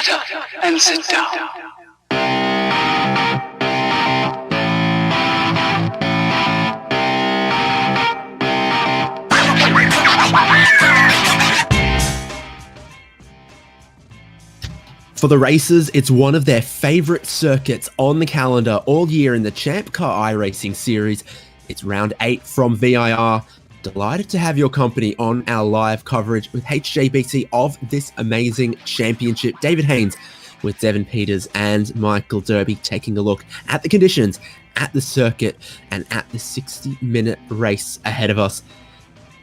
Shut up and sit down. For the racers, it's one of their favourite circuits on the calendar all year in the ChampCar iRacing series. It's round 8 from VIR. Delighted to have your company on our live coverage with HJBC of this amazing championship. David Haynes with Devin Peters and Michael Derby taking a look at the conditions, at the circuit, and at the 60-minute race ahead of us.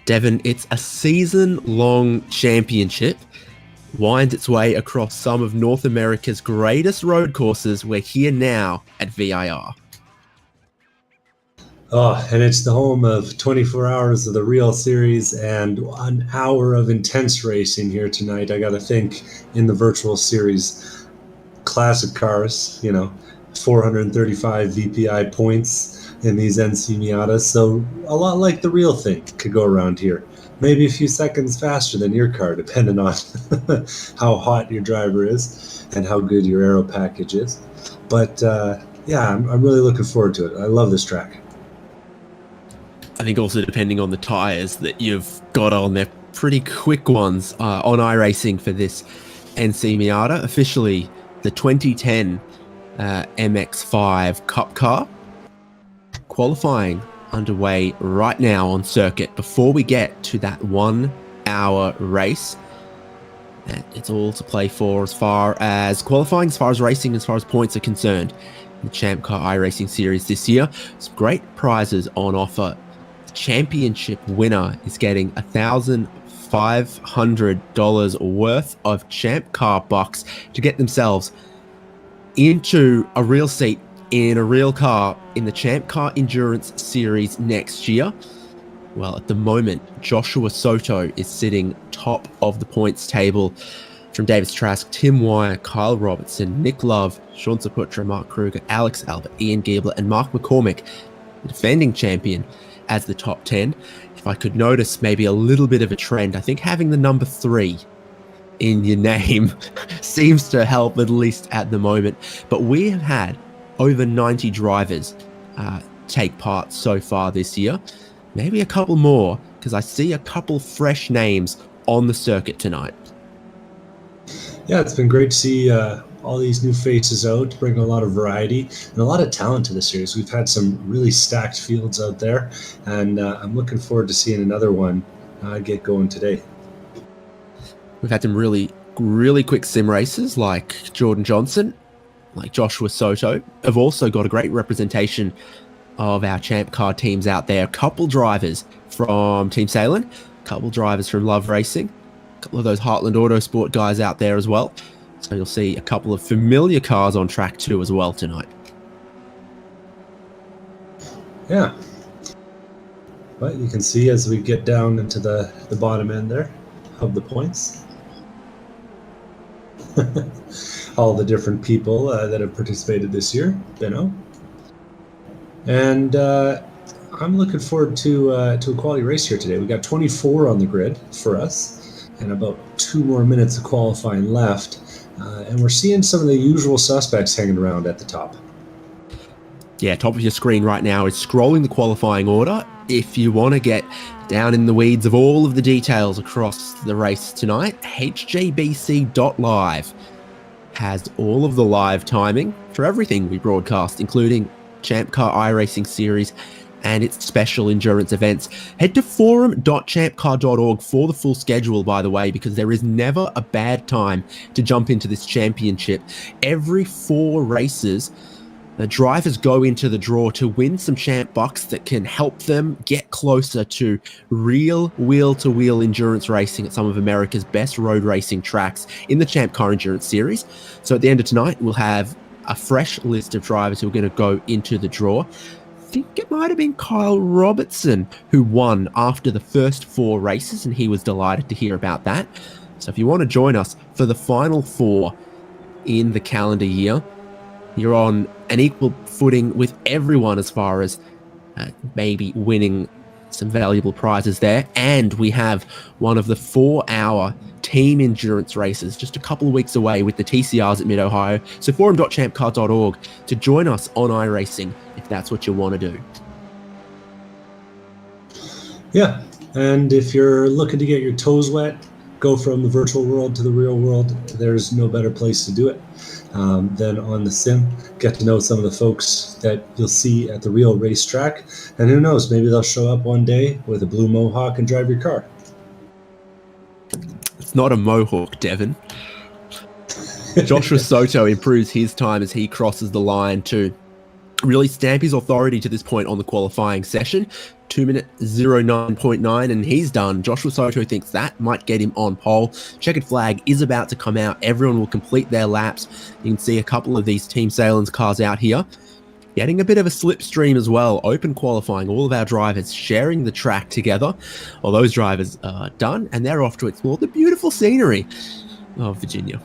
Devin, it's a season-long championship. Winds its way across some of North America's greatest road courses. We're here now at VIR. Oh, and it's the home of 24 hours of the real series and 1 hour of intense racing here tonight. I got to think in the virtual series, classic cars, 435 VPI points in these NC Miatas. So a lot like the real thing could go around here. Maybe a few seconds faster than your car, depending on how hot your driver is and how good your aero package is. But I'm really looking forward to it. I love this track. I think also depending on the tyres that you've got on, they're pretty quick ones on iRacing for this NC Miata. Officially the 2010 MX-5 Cup car. Qualifying underway right now on circuit before we get to that 1 hour race. And it's all to play for as far as qualifying, as far as racing, as far as points are concerned. The ChampCar iRacing series this year, some great prizes on offer. The championship winner is getting $1,500 worth of ChampCar bucks to get themselves into a real seat in a real car in the ChampCar Endurance Series next year. Well, at the moment, Joshua Soto is sitting top of the points table from Davis Trask, Tim Wire, Kyle Robertson, Nick Love, Sean Saputra, Mark Kruger, Alex Albert, Ian Giebler, and Mark McCormick, the defending champion, as the top 10. If I could notice maybe a little bit of a trend, I think having the number 3 in your name seems to help, at least at the moment. But we have had over 90 drivers take part so far this year. Maybe a couple more, because I see a couple fresh names on the circuit tonight. Yeah, it's been great to see all these new faces out, bring a lot of variety and a lot of talent to the series. We've had some really stacked fields out there, and I'm looking forward to seeing another one get going today. We've had some really, really quick sim races like Jordan Johnson, like Joshua Soto. Have also got a great representation of our ChampCar teams out there. A couple drivers from Team Salem, a couple drivers from Love Racing, a couple of those Heartland Autosport guys out there as well. So you'll see a couple of familiar cars on track too as well tonight. Yeah. But you can see as we get down into the bottom end there of the points, all the different people that have participated this year, and I'm looking forward to a quality race here today. We got 24 on the grid for us, and about 2 more minutes of qualifying left, and we're seeing some of the usual suspects hanging around at the top. Yeah, top of your screen right now is scrolling the qualifying order. If you want to get down in the weeds of all of the details across the race tonight, hjbc.live has all of the live timing for everything we broadcast, including ChampCar iRacing series and its special endurance events. Head to forum.champcar.org for the full schedule, by the way, because there is never a bad time to jump into this championship. Every 4 races, the drivers go into the draw to win some champ bucks that can help them get closer to real wheel-to-wheel endurance racing at some of America's best road racing tracks in the ChampCar Endurance Series. So at the end of tonight, we'll have a fresh list of drivers who are going to go into the draw. I think it might have been Kyle Robertson who won after the first 4 races, and he was delighted to hear about that. So if you want to join us for the final 4 in the calendar year, you're on an equal footing with everyone as far as maybe winning some valuable prizes there. And we have one of the 4-hour team endurance races just a couple of weeks away with the TCRs at Mid-Ohio. So forum.champcar.org to join us on iRacing if that's what you want to do. Yeah, and if you're looking to get your toes wet, go from the virtual world to the real world, there's no better place to do it than on the sim. Get to know some of the folks that you'll see at the real racetrack, and who knows, maybe they'll show up one day with a blue mohawk and drive your car. It's not a mohawk, Devon. Joshua Soto improves his time as he crosses the line to really stamp his authority to this point on the qualifying session. 2-minute 09.9, and he's done. Joshua Soto thinks that might get him on pole. Checkered flag is about to come out. Everyone will complete their laps. You can see a couple of these Team Salins cars out here getting a bit of a slipstream as well. Open qualifying, all of our drivers sharing the track together. Well, those drivers are done, and they're off to explore the beautiful scenery of Virginia.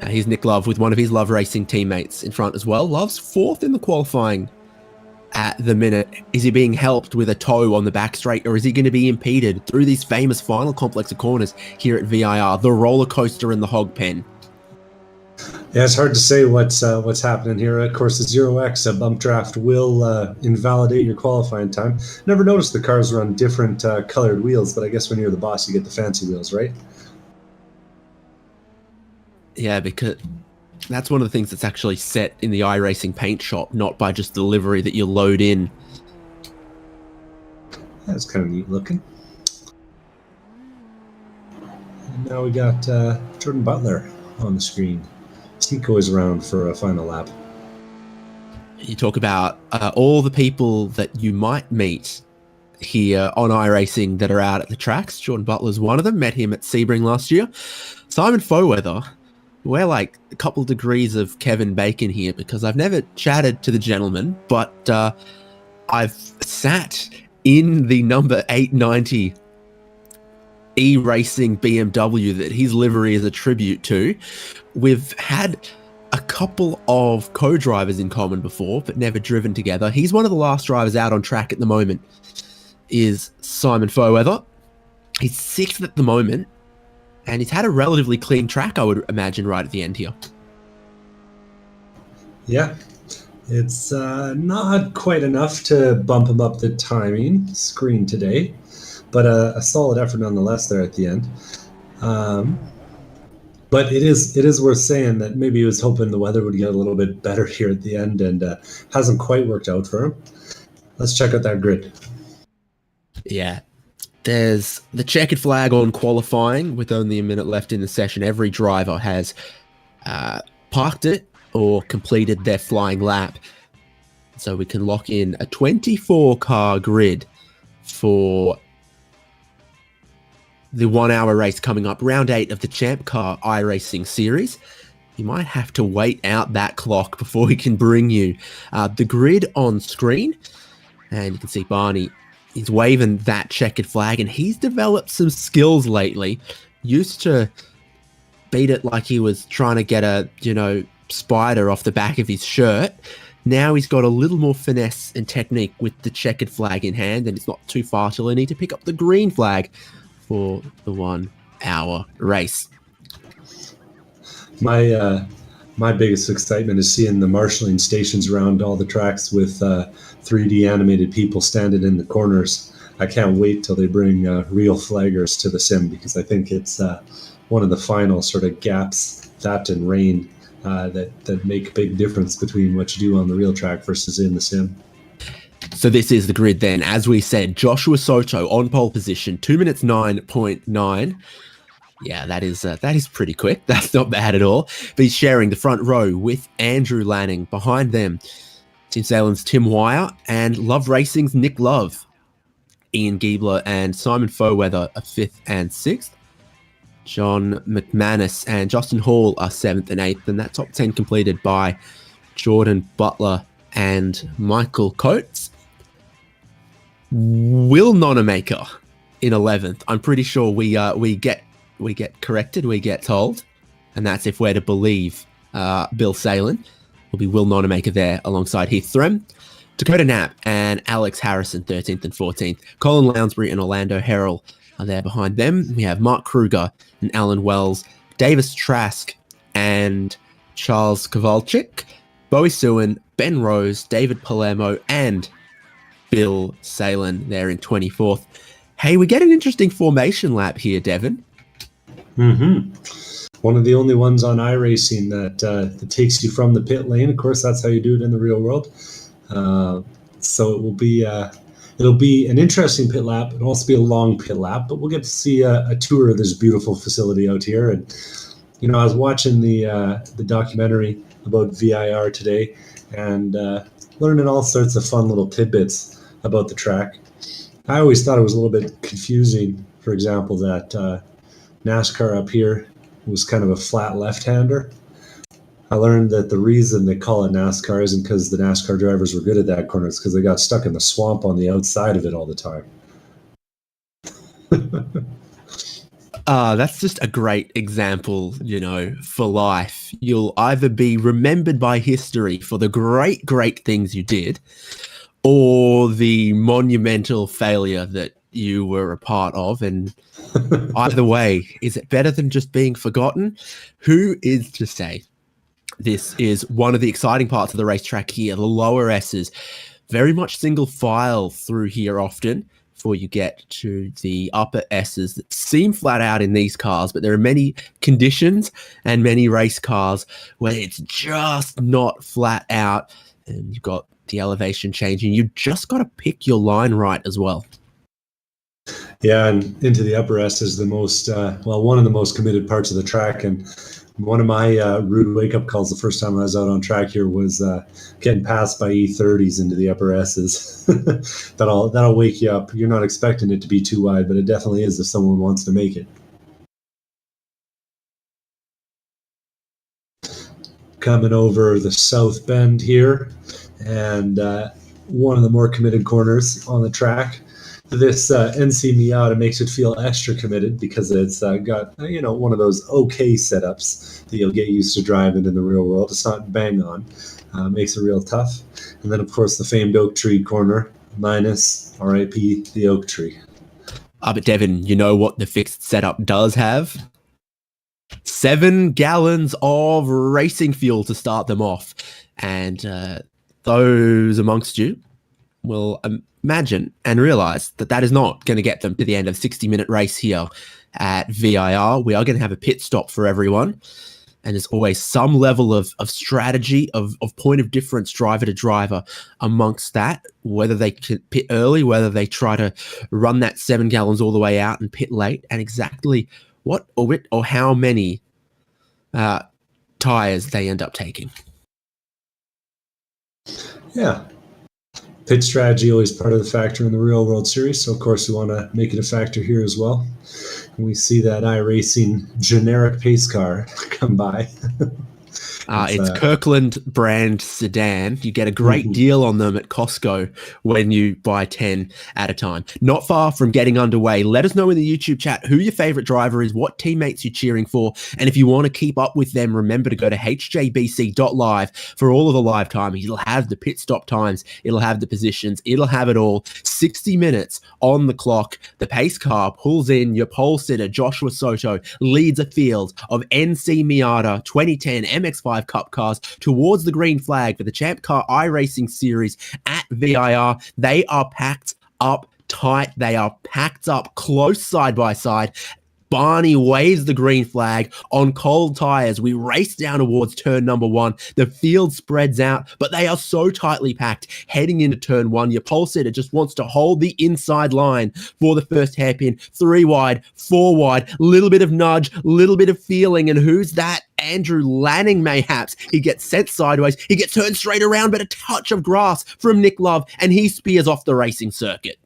Here's Nick Love with one of his Love Racing teammates in front as well. Love's fourth in the qualifying at the minute. Is he being helped with a toe on the back straight, or is he going to be impeded through these famous final complex of corners here at VIR, the roller coaster and the hog pen? Yeah, it's hard to say what's happening here. Of course, the 0x, a bump draft will invalidate your qualifying time. Never noticed the cars were on different colored wheels, but I guess when you're the boss, you get the fancy wheels, right? Yeah, because that's one of the things that's actually set in the iRacing paint shop, not by just the livery that you load in. That's kind of neat looking. And now we got Jordan Butler on the screen. Tico is around for a final lap. You talk about all the people that you might meet here on iRacing that are out at the tracks. Jordan Butler's one of them. Met him at Sebring last year. Simon Foweather. We're like a couple degrees of Kevin Bacon here because I've never chatted to the gentleman, but I've sat in the number 890 iRacing BMW that his livery is a tribute to. We've had a couple of co-drivers in common before, but never driven together. He's one of the last drivers out on track at the moment, is Simon Foweather. He's sixth at the moment. And he's had a relatively clean track, I would imagine, right at the end here. Yeah. It's not quite enough to bump him up the timing screen today, but a solid effort nonetheless there at the end. But it is worth saying that maybe he was hoping the weather would get a little bit better here at the end, and hasn't quite worked out for him. Let's check out that grid. Yeah. There's the checkered flag on qualifying with only a minute left in the session. Every driver has parked it or completed their flying lap. So we can lock in a 24-car grid for the 1 hour race coming up. Round 8 of the ChampCar iRacing series. You might have to wait out that clock before we can bring you the grid on screen. And you can see Barney, he's waving that checkered flag, and he's developed some skills lately. Used to beat it like he was trying to get a, spider off the back of his shirt. Now he's got a little more finesse and technique with the checkered flag in hand, and it's not too far till I need to pick up the green flag for the 1 hour race. My biggest excitement is seeing the marshalling stations around all the tracks with 3D animated people standing in the corners. I can't wait till they bring real flaggers to the sim, because I think it's one of the final sort of gaps, that and rain, that make a big difference between what you do on the real track versus in the sim. So this is the grid then. As we said, Joshua Soto on pole position, 2 minutes 9.9. Yeah, that is pretty quick. That's not bad at all. But he's sharing the front row with Andrew Lanning. Behind them, Team Salen's Tim Wire and Love Racing's Nick Love. Ian Giebler and Simon Foweather are 5th and 6th. John McManus and Justin Hall are 7th and 8th. And that top 10 completed by Jordan Butler and Michael Coates. Will Nonamaker in 11th. I'm pretty sure we get corrected, we get told, and that's if we're to believe Bill Salen. Will be Will Nonamaker there alongside Heath Threm, Dakota Knapp and Alex Harrison 13th and 14th. Colin Lounsbury and Orlando Harrell are there behind them. We have Mark Kruger and Alan Wells, Davis Trask and Charles Kowalczyk, Bowie Suin, Ben Rose, David Palermo, and Bill Salen there in 24th. Hey, we get an interesting formation lap here, Devon. One of the only ones on iRacing that takes you from the pit lane. Of course, that's how you do it in the real world. So it will be it'll be an interesting pit lap. It'll also be a long pit lap, but we'll get to see a tour of this beautiful facility out here. And I was watching the documentary about VIR today and learning all sorts of fun little tidbits about the track. I always thought it was a little bit confusing, for example, that NASCAR up here was kind of a flat left-hander. I learned that the reason they call it NASCAR isn't because the NASCAR drivers were good at that corner. It's because they got stuck in the swamp on the outside of it all the time. That's just a great example, for life. You'll either be remembered by history for the great, great things you did, or the monumental failure that you were a part of. And either way, is it better than just being forgotten? Who is to say? This is one of the exciting parts of the racetrack here. The lower S's, very much single file through here often before you get to the upper S's that seem flat out in these cars, but there are many conditions and many race cars where it's just not flat out, and you've got the elevation changing. You just got to pick your line right as well. Yeah, and into the upper S is the most, one of the most committed parts of the track. And one of my rude wake-up calls the first time I was out on track here was getting passed by E30s into the upper S's. That'll wake you up. You're not expecting it to be too wide, but it definitely is if someone wants to make it. Coming over the South Bend here, and one of the more committed corners on the track. This NC Miata makes it feel extra committed because it's got one of those okay setups that you'll get used to driving in the real world. It's not bang on, makes it real tough. And then of course the famed oak tree corner minus RIP the oak tree. But Devin, you know what the fixed setup does have? 7 gallons of racing fuel to start them off, and those amongst you will imagine and realize that that is not going to get them to the end of a 60-minute race here at VIR. We are going to have a pit stop for everyone, and there's always some level of strategy, of point of difference driver to driver amongst that, whether they can pit early, whether they try to run that 7 gallons all the way out and pit late, and exactly what or how many tires they end up taking. Yeah. Pit strategy always part of the factor in the real world series, so of course we want to make it a factor here as well. And we see that iRacing generic pace car come by. It's Kirkland brand sedan. You get a great deal on them at Costco when you buy 10 at a time. Not far from getting underway. Let us know in the YouTube chat who your favorite driver is, what teammates you're cheering for, and if you want to keep up with them, remember to go to hjbc.live for all of the live timing. It'll have the pit stop times, it'll have the positions, it'll have it all. 60 minutes on the clock. The pace car pulls in. Your pole sitter Joshua Soto leads a field of NC Miata 2010 MX-5 Cup cars towards the green flag for the ChampCar iRacing series at VIR. They are packed up tight. They are packed up close side by side. Barney waves the green flag on cold tires. We race down towards turn number 1. The field spreads out, but they are so tightly packed heading into turn 1. Your pole sitter just wants to hold the inside line for the first hairpin. 3 wide, 4 wide, little bit of nudge, little bit of feeling. And who's that? Andrew Lanning, mayhaps. He gets sent sideways. He gets turned straight around, but a touch of grass from Nick Love, and he spears off the racing circuit.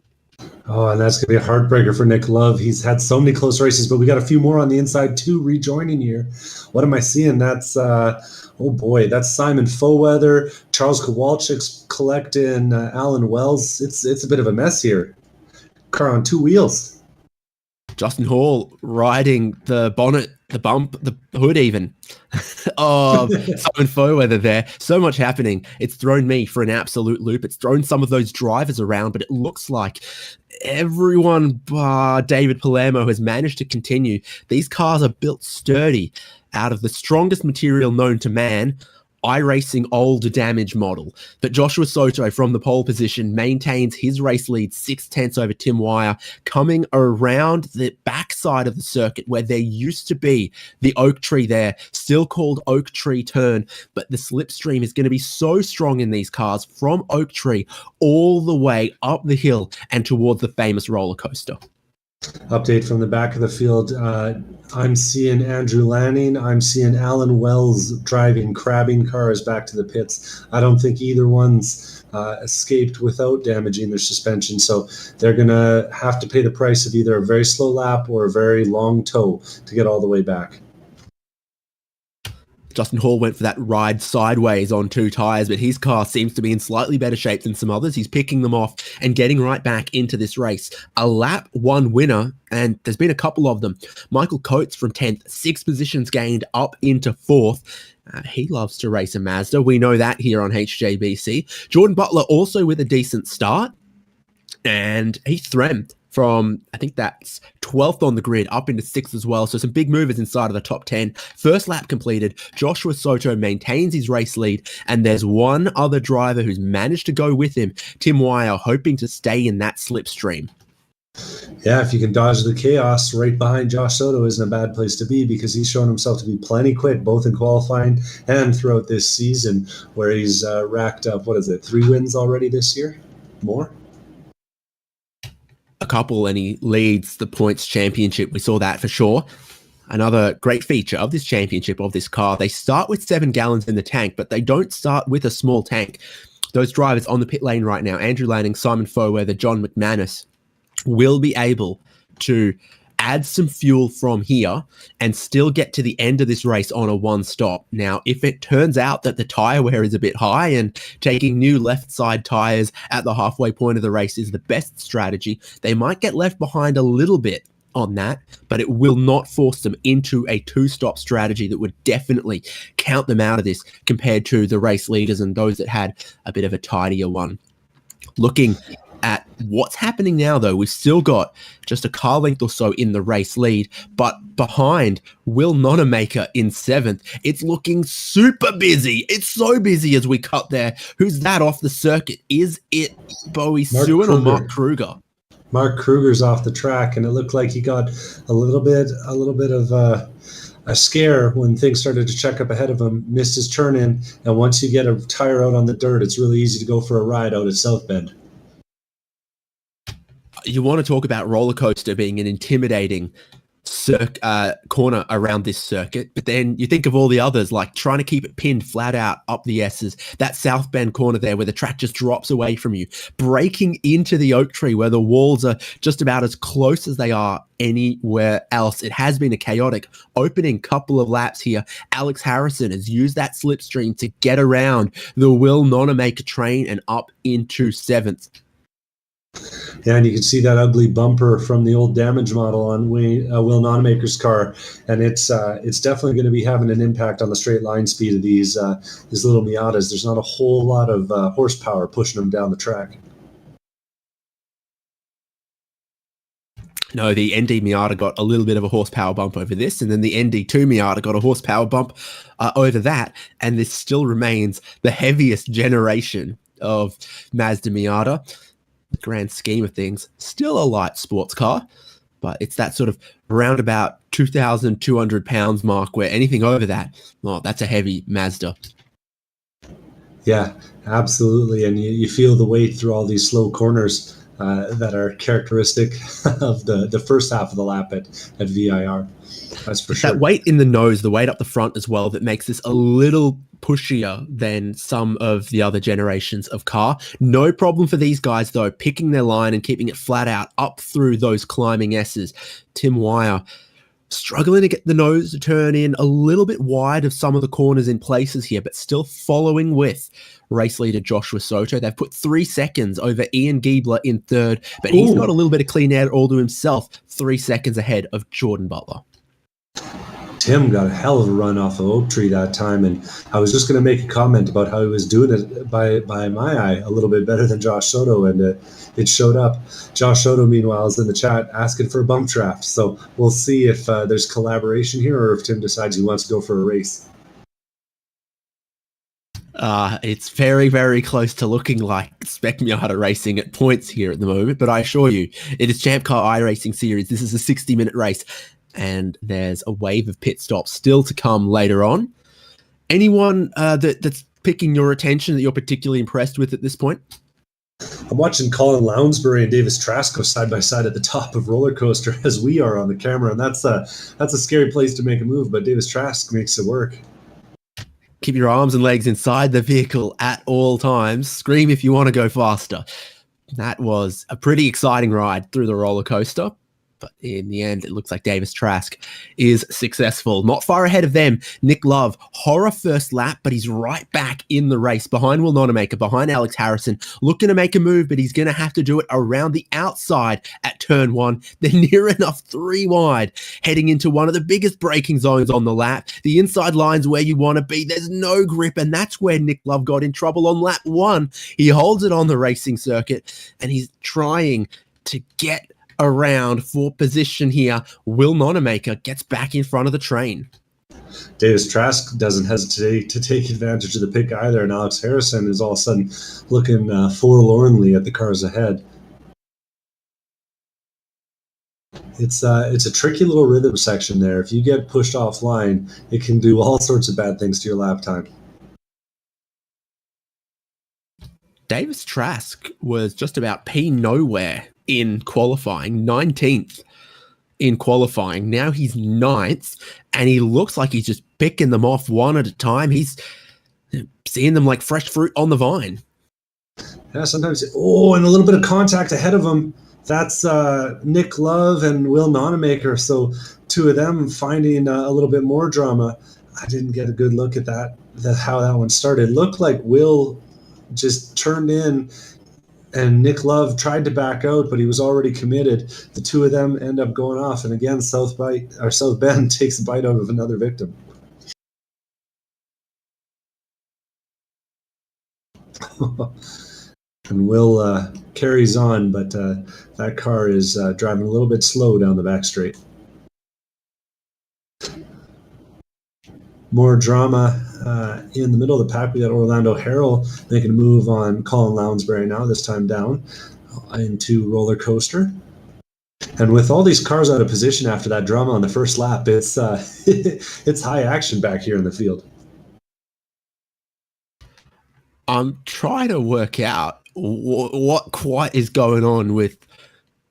Oh, and that's going to be a heartbreaker for Nick Love. He's had so many close races, but we got a few more on the inside too rejoining here. What am I seeing? That's, that's Simon Foweather, Charles Kowalczyk's collecting Alan Wells. It's a bit of a mess here. Car on 2 wheels. Justin Hall riding the bonnet, the bump, the hood even. Simon Foweather there. So much happening. It's thrown me for an absolute loop. It's thrown some of those drivers around, but it looks like everyone bar David Palermo has managed to continue. These cars are built sturdy out of the strongest material known to man, iRacing old damage model. But Joshua Soto from the pole position maintains his race lead 6/10 over Tim Wire, coming around the backside of the circuit where there used to be the oak tree there, still called Oak Tree Turn. But the slipstream is going to be so strong in these cars from Oak Tree all the way up the hill and towards the famous roller coaster. Update from the back of the field. I'm seeing Andrew Lanning. I'm seeing Alan Wells driving, crabbing cars back to the pits. I don't think either one's escaped without damaging their suspension. So they're going to have to pay the price of either a very slow lap or a very long tow to get all the way back. Justin Hall went for that ride sideways on 2 tires, but his car seems to be in slightly better shape than some others. He's picking them off and getting right back into this race. A lap 1 winner, and there's been a couple of them. Michael Coates from 10th, 6 positions gained up into 4th. He loves to race a Mazda. We know that here on HJBC. Jordan Butler also with a decent start, and he thremmed from, I think that's 12th on the grid up into 6th as well. So some big movers inside of the top 10. First lap completed. Joshua Soto maintains his race lead. And there's one other driver who's managed to go with him, Tim Wire, hoping to stay in that slipstream. Yeah, if you can dodge the chaos, right behind Josh Soto isn't a bad place to be, because he's shown himself to be plenty quick, both in qualifying and throughout this season, where he's racked up, 3 wins already this year? More? A couple, and he leads the points championship. We saw that for sure. Another great feature of this championship, of this car, they start with 7 gallons in the tank, but they don't start with a small tank. Those drivers on the pit lane right now, Andrew Lanning, Simon Foweather, John McManus, will be able to add some fuel from here and still get to the end of this race on a 1 stop. Now, if it turns out that the tire wear is a bit high and taking new left side tires at the halfway point of the race is the best strategy, they might get left behind a little bit on that, but it will not force them into a 2-stop strategy that would definitely count them out of this compared to the race leaders and those that had a bit of a tidier one. Looking at what's happening now, though, we've still got just a car length or so in the race lead, but behind Will Nonamaker in 7th. It's looking super busy. It's so busy as we cut there. Who's that off the circuit? Is it Bowie Sewin or Mark Kruger? Mark Kruger's off the track, and it looked like he got a little bit of a scare when things started to check up ahead of him, missed his turn in, and once you get a tire out on the dirt, it's really easy to go for a ride out at South Bend. You want to talk about roller coaster being an intimidating corner around this circuit, but then you think of all the others, like trying to keep it pinned flat out up the S's, that South Bend corner there where the track just drops away from you, breaking into the Oak Tree where the walls are just about as close as they are anywhere else. It has been a chaotic opening couple of laps here. Alex Harrison has used that slipstream to get around the Will Nonamaker train and up into 7th. Yeah, and you can see that ugly bumper from the old damage model on Will Nonamaker's car, and it's definitely going to be having an impact on the straight line speed of these little Miatas. There's not a whole lot of horsepower pushing them down the track. No, the ND Miata got a little bit of a horsepower bump over this, and then the ND2 Miata got a horsepower bump over that, and this still remains the heaviest generation of Mazda Miata. Grand scheme of things, still a light sports car, but it's that sort of around about 2,200 pounds mark where anything over that, oh, that's a heavy Mazda. Yeah, absolutely. And you feel the weight through all these slow corners that are characteristic of the first half of the lap at VIR. That's for sure. That weight in the nose, the weight up the front as well, that makes this a little pushier than some of the other generations of car. No problem for these guys, though, picking their line and keeping it flat out up through those climbing S's. Tim Wire struggling to get the nose to turn in a little bit wide of some of the corners in places here, but still following with race leader Joshua Soto. They've put 3 seconds over Ian Giebler in 3rd, but he's got a little bit of clean air all to himself, 3 seconds ahead of Jordan Butler. Tim got a hell of a run off of Oak Tree that time, and I was just going to make a comment about how he was doing it by my eye a little bit better than Josh Soto, and it showed up. Josh Soto, meanwhile, is in the chat asking for a bump draft, so we'll see if there's collaboration here or if Tim decides he wants to go for a race. It's very, very close to looking like Spec Miata Racing at points here at the moment, but I assure you, it is ChampCar iRacing Series. This is a 60-minute race, and there's a wave of pit stops still to come later on. Anyone that's picking your attention that you're particularly impressed with at this point? I'm watching Colin Lounsbury and Davis Trask go side by side at the top of roller coaster as we are on the camera, and that's a scary place to make a move, but Davis Trask makes it work. Keep your arms and legs inside the vehicle at all times. Scream if you want to go faster. That was a pretty exciting ride through the roller coaster. But in the end, it looks like Davis Trask is successful. Not far ahead of them, Nick Love. Horror first lap, but he's right back in the race behind Will Nonamaker, behind Alex Harrison, looking to make a move, but he's going to have to do it around the outside at turn 1. They're near enough 3 wide, heading into one of the biggest braking zones on the lap. The inside line's where you want to be. There's no grip, and that's where Nick Love got in trouble on lap 1. He holds it on the racing circuit, and he's trying to get around for position here. Will Nonamaker gets back in front of the train. Davis Trask doesn't hesitate to take advantage of the pick either, and Alex Harrison is all of a sudden looking forlornly at the cars ahead. It's a tricky little rhythm section there. If you get pushed offline, it can do all sorts of bad things to your lap time. Davis Trask was just about P nowhere in qualifying, 19th in qualifying. Now he's 9th, and he looks like he's just picking them off one at a time. He's seeing them like fresh fruit on the vine. Yeah, sometimes. Oh, and a little bit of contact ahead of him. That's Nick Love and Will Nonamaker. So 2 of them finding a little bit more drama. I didn't get a good look at how that one started. It looked like Will just turned in, and Nick Love tried to back out, but he was already committed. The 2 of them end up going off, and again, South Bend takes a bite out of another victim. And Will carries on, but that car is driving a little bit slow down the back straight. More drama in the middle of the pack. We got Orlando Harrell making a move on Colin Lounsbury now, this time down into roller coaster. And with all these cars out of position after that drama on the first lap, it's it's high action back here in the field. I'm trying to work out what quite is going on with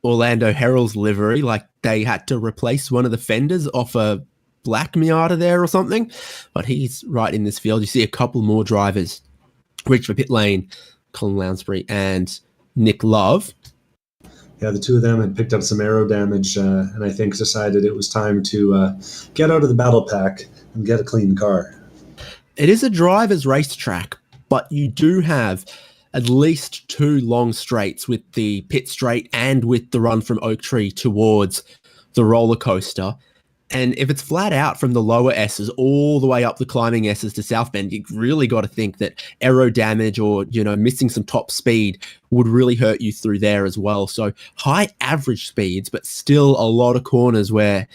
Orlando Harrell's livery. Like they had to replace one of the fenders off a black Miata there or something, but he's right in this field. You see a couple more drivers reach for pit lane, Colin Lounsbury and Nick Love. Yeah, the 2 of them had picked up some aero damage and I think decided it was time to get out of the battle pack and get a clean car. It is a driver's racetrack, but you do have at least 2 long straights with the pit straight and with the run from Oak Tree towards the roller coaster. And if it's flat out from the lower S's all the way up the climbing S's to South Bend, you've really got to think that aero damage or, missing some top speed would really hurt you through there as well. So high average speeds, but still a lot of corners where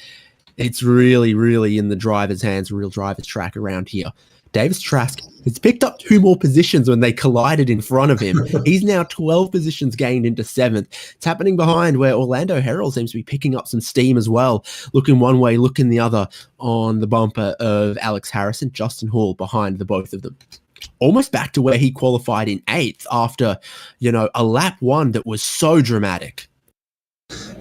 it's really, really in the driver's hands, real driver's track around here. Davis Trask has picked up 2 more positions when they collided in front of him. He's now 12 positions gained into 7th. It's happening behind where Orlando Harrell seems to be picking up some steam as well. Looking one way, looking the other on the bumper of Alex Harrison. Justin Hall behind the both of them. Almost back to where he qualified in 8th after, a lap 1 that was so dramatic.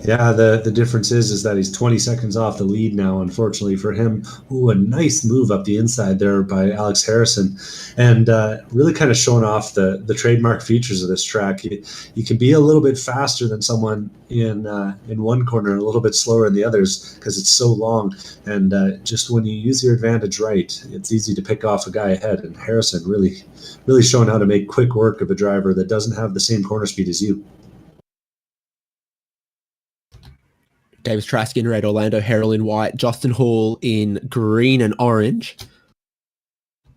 Yeah, the difference is that he's 20 seconds off the lead now, unfortunately for him. Ooh, a nice move up the inside there by Alex Harrison, and really kind of showing off the trademark features of this track. You can be a little bit faster than someone in one corner and a little bit slower in the others because it's so long, and just when you use your advantage right, it's easy to pick off a guy ahead, and Harrison really showing how to make quick work of a driver that doesn't have the same corner speed as you. Davis Trask in red, Orlando Harrell in white, Justin Hall in green and orange.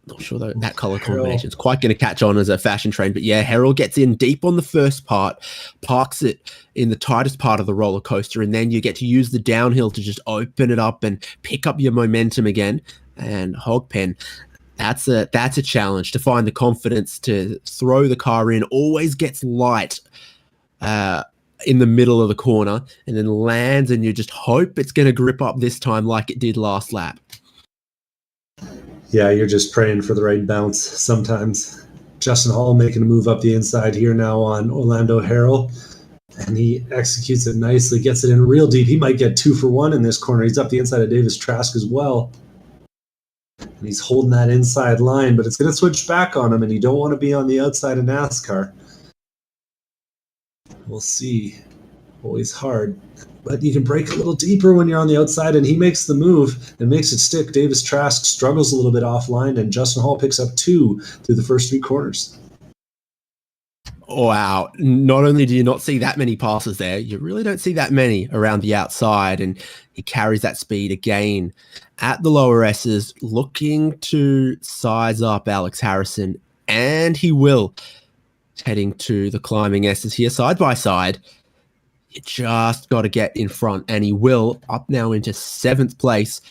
Not sure that color combination is quite going to catch on as a fashion trend, but yeah, Harrell gets in deep on the first part, parks it in the tightest part of the roller coaster, and then you get to use the downhill to just open it up and pick up your momentum again. And Hogpen, that's a challenge to find the confidence to throw the car in. Always gets light in the middle of the corner and then lands, and you just hope it's going to grip up this time like it did last lap. Yeah, you're just praying for the right bounce sometimes. Justin Hall making a move up the inside here now on Orlando Harrell, and he executes it nicely, gets it in real deep. He might get 2 for 1 in this corner. He's up the inside of Davis Trask as well. And he's holding that inside line, but it's going to switch back on him, and you don't want to be on the outside of NASCAR. We'll see. Always hard. But you can break a little deeper when you're on the outside, and he makes the move and makes it stick. Davis Trask struggles a little bit offline, and Justin Hall picks up 2 through the first 3 corners. Wow. Not only do you not see that many passes there, you really don't see that many around the outside, and he carries that speed again at the lower S's, looking to size up Alex Harrison, and he will. Heading to the climbing S's here, side by side. You just got to get in front, and he will, up now into 7th place.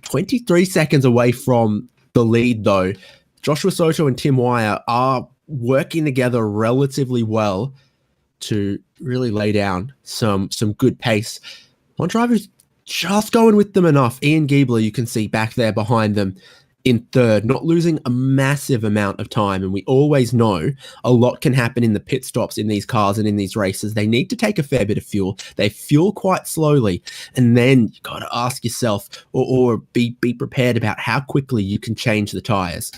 23 seconds away from the lead, though. Joshua Soto and Tim Wire are working together relatively well to really lay down some good pace. One driver's just going with them enough. Ian Giebler, you can see back there behind them in 3rd, not losing a massive amount of time. And we always know a lot can happen in the pit stops in these cars and in these races. They need to take a fair bit of fuel. They fuel quite slowly. And then you got to ask yourself or be prepared about how quickly you can change the tires.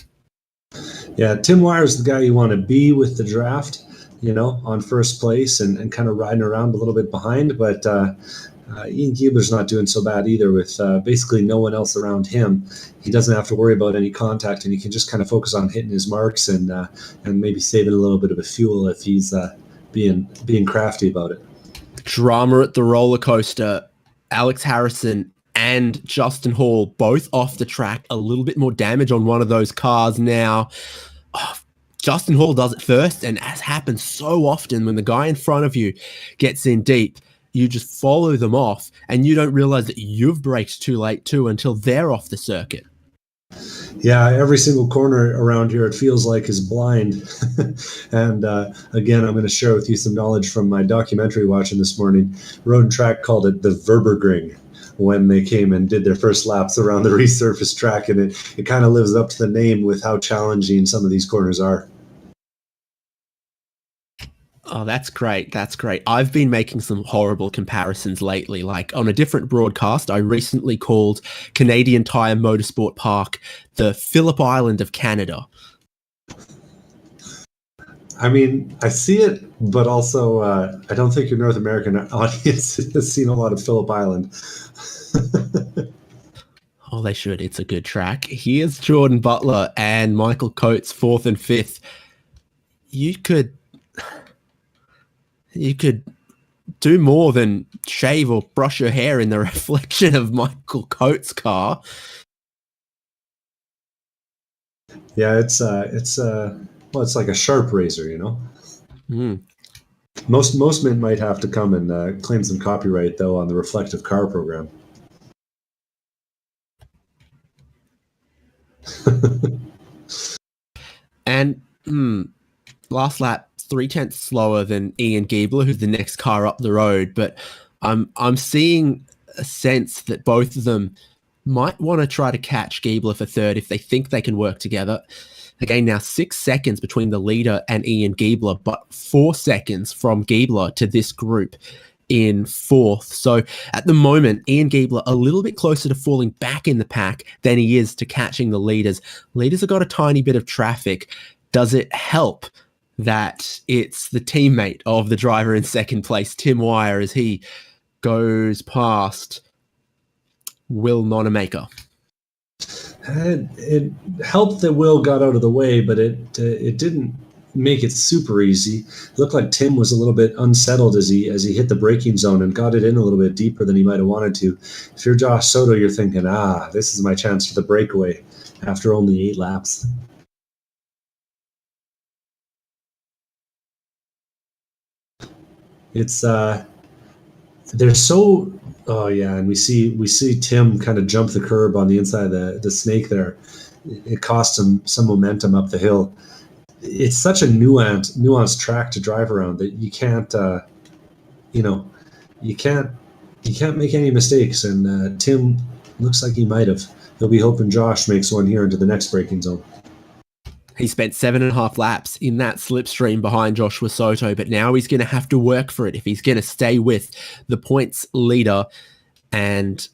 Yeah, Tim Wire is the guy you want to be with the draft, on first place and kind of riding around a little bit behind. But Ian Giebler's not doing so bad either with basically no one else around him. He doesn't have to worry about any contact, and he can just kind of focus on hitting his marks and maybe saving a little bit of a fuel if he's being crafty about it. Drama at the roller coaster. Alex Harrison and Justin Hall both off the track. A little bit more damage on one of those cars now. Justin Hall does it first, and as happens so often when the guy in front of you gets in deep, you just follow them off, and you don't realize that you've braked too late too until they're off the circuit. Yeah, every single corner around here, it feels like, is blind. And again, I'm going to share with you some knowledge from my documentary watching this morning. Road and Track called it the Verbergring when they came and did their first laps around the resurfaced track, and it kind of lives up to the name with how challenging some of these corners are. Oh, that's great. That's great. I've been making some horrible comparisons lately. Like on a different broadcast, I recently called Canadian Tire Motorsport Park the Phillip Island of Canada. I mean, I see it, but also I don't think your North American audience has seen a lot of Phillip Island. Oh, they should. It's a good track. Here's Jordan Butler and Michael Coates, 4th and 5th. You could do more than shave or brush your hair in the reflection of Michael Coates' car. Yeah, it's like a sharp razor, Mm. Most men might have to come and claim some copyright though on the reflective car program. And last lap, 0.3 slower than Ian Giebler, who's the next car up the road. But I'm seeing a sense that both of them might want to try to catch Giebler for 3rd if they think they can work together. Again, now 6 seconds between the leader and Ian Giebler, but 4 seconds from Giebler to this group in 4th. So at the moment, Ian Giebler a little bit closer to falling back in the pack than he is to catching the leaders. Leaders have got a tiny bit of traffic. Does it help that it's the teammate of the driver in 2nd place, Tim Wire, as he goes past Will Nonamaker? It helped that Will got out of the way, but it didn't make it super easy. It looked like Tim was a little bit unsettled as he hit the braking zone and got it in a little bit deeper than he might have wanted to. If you're Josh Soto, you're thinking, this is my chance for the breakaway after only 8 laps. It's they're so and we see Tim kind of jump the curb on the inside of the snake there. It cost him some momentum up the hill. It's such a nuanced track to drive around that you can't you can't make any mistakes, and Tim looks like he might have. He'll be hoping Josh makes one here into the next braking zone. He spent 7.5 laps in that slipstream behind Joshua Soto, but now he's going to have to work for it if he's going to stay with the points leader. And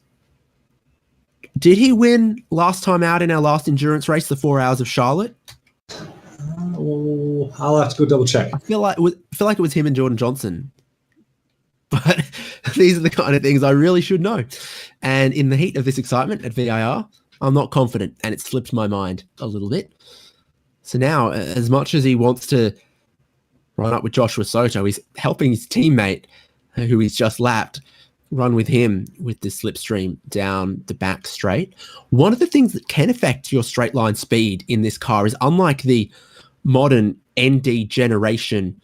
did he win last time out in our last endurance race, the 4 Hours of Charlotte? I'll have to go double check. I feel like it was him and Jordan Johnson. But these are the kind of things I really should know. And in the heat of this excitement at VIR, I'm not confident, and it slipped my mind a little bit. So now, as much as he wants to run up with Joshua Soto, he's helping his teammate, who he's just lapped, run with him with the slipstream down the back straight. One of the things that can affect your straight line speed in this car is, unlike the modern ND generation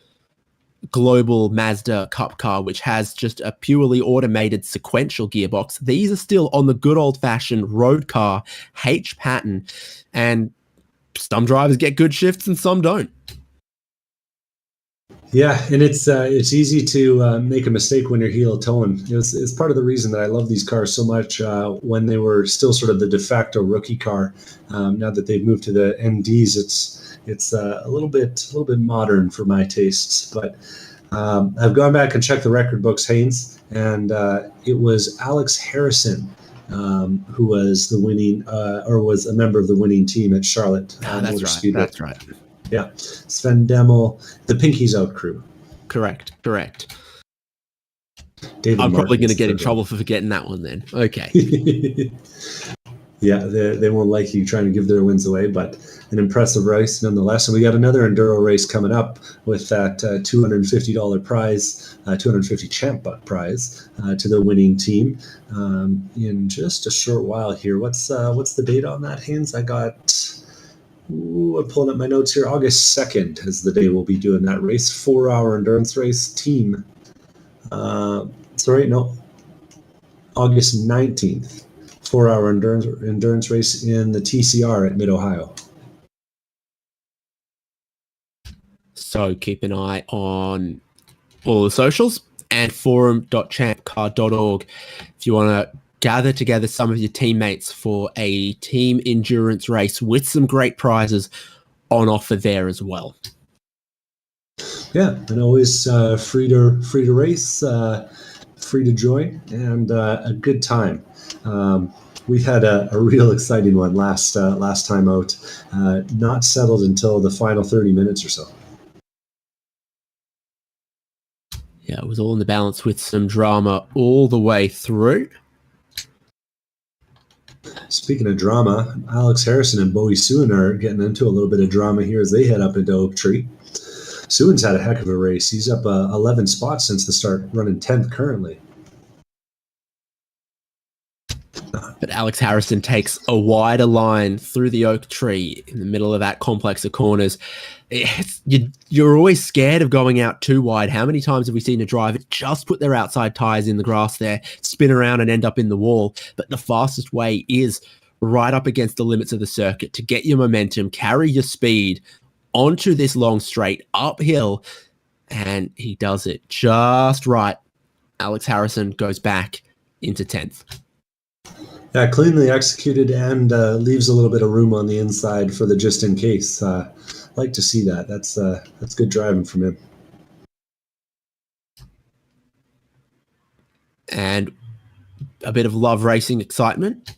global Mazda Cup car, which has just a purely automated sequential gearbox, these are still on the good old-fashioned road car H pattern, and some drivers get good shifts and some don't. Yeah, and it's easy to make a mistake when you're heel toeing. It's part of the reason that I love these cars so much when they were still sort of the de facto rookie car. Now that they've moved to the NDs, it's a little bit modern for my tastes. But I've gone back and checked the record books, Haynes, and it was Alex Harrison who was the winning or was a member of the winning team at Charlotte. That's right. Yeah, Sven Demmel, the Pinkies Out crew. Correct. David I'm probably going to Martin's get in trouble for forgetting that one then. Okay. Yeah, they won't like you trying to give their wins away, but an impressive race nonetheless. And we got another enduro race coming up with that $250 prize, $250 Champ Buck prize to the winning team in just a short while here. What's the date on that, Haynes? I'm pulling up my notes here. August 2nd is the day we'll be doing that race. 4-hour endurance race team. August 19th. 4-hour endurance race in the TCR at Mid-Ohio. So keep an eye on all the socials and forum.champcar.org if you want to gather together some of your teammates for a team endurance race with some great prizes on offer there as well. Yeah, and always free to race, free to join, and a good time. We had a real exciting one last time out, not settled until the final 30 minutes or so. Yeah, it was all in the balance with some drama all the way through. Speaking of drama, Alex Harrison and Bowie Suen are getting into a little bit of drama here as they head up into Oak Tree. Suen's had a heck of a race. He's up 11 spots since the start, running 10th currently. But Alex Harrison takes a wider line through the Oak Tree in the middle of that complex of corners. You're always scared of going out too wide. How many times have we seen a driver just put their outside tires in the grass there, spin around and end up in the wall? But the fastest way is right up against the limits of the circuit to get your momentum, carry your speed onto this long straight uphill. And he does it just right. Alex Harrison goes back into 10th. Yeah, cleanly executed and leaves a little bit of room on the inside for the just in case. Like to see that. That's good driving from him. And a bit of love racing excitement.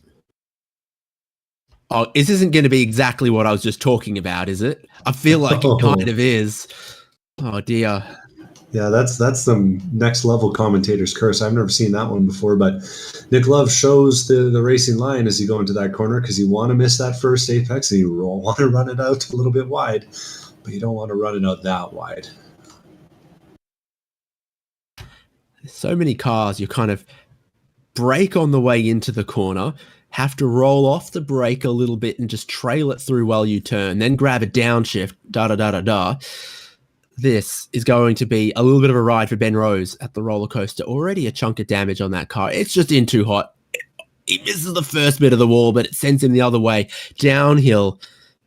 Oh, this isn't going to be exactly what I was just talking about, is it? I feel like it kind of is. Oh dear. Yeah, that's some next level commentator's curse. I've never seen that one before, but Nick Love shows the racing line as you go into that corner because you want to miss that first apex and you want to run it out a little bit wide. but you don't want to run it out that wide. So many cars, you kind of brake on the way into the corner, have to roll off the brake a little bit and just trail it through while you turn, then grab a downshift, da-da-da-da-da. This is going to be a little bit of a ride for Ben Rose at the roller coaster. Already a chunk of damage on that car. It's just in too hot. He misses the first bit of the wall, but it sends him the other way. Downhill.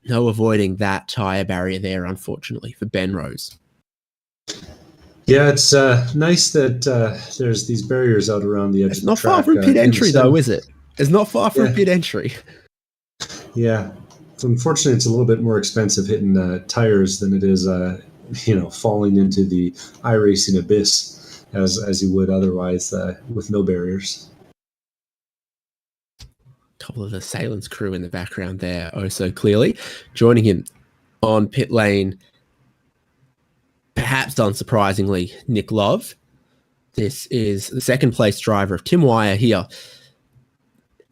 No avoiding that tyre barrier there, unfortunately, for Ben Rose. Yeah, it's nice that there's these barriers out around the edge It's of the not track. far from pit entry, though, is it? It's not far from pit entry. Yeah. Unfortunately, it's a little bit more expensive hitting tires than it is, falling into the iRacing abyss as you would otherwise with no barriers. A couple of the Salins crew in the background there, oh so clearly. Joining him on pit lane, perhaps unsurprisingly, Nick Love. This is the second place driver of Tim Wire here.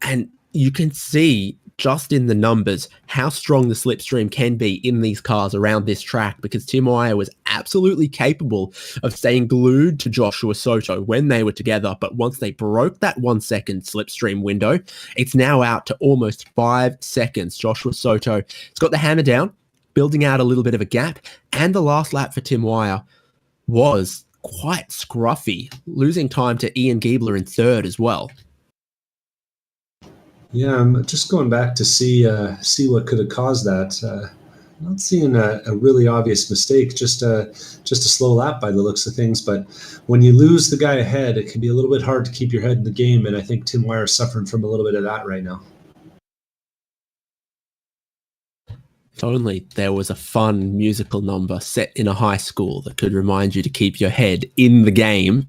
And you can see just in the numbers how strong the slipstream can be in these cars around this track, because Tim Wire was absolutely capable of staying glued to Joshua Soto when they were together. But once they broke that 1 second slipstream window, it's now out to almost 5 seconds. Joshua Soto has got the hammer down, building out a little bit of a gap. And the last lap for Tim Wire was quite scruffy, losing time to Ian Giebler in third as well. Yeah, I'm just going back to see what could have caused that. Not seeing a really obvious mistake, just a slow lap by the looks of things. But when you lose the guy ahead, it can be a little bit hard to keep your head in the game, and I think Tim Wire is suffering from a little bit of that right now. If only there was a fun musical number set in a high school that could remind you to keep your head in the game.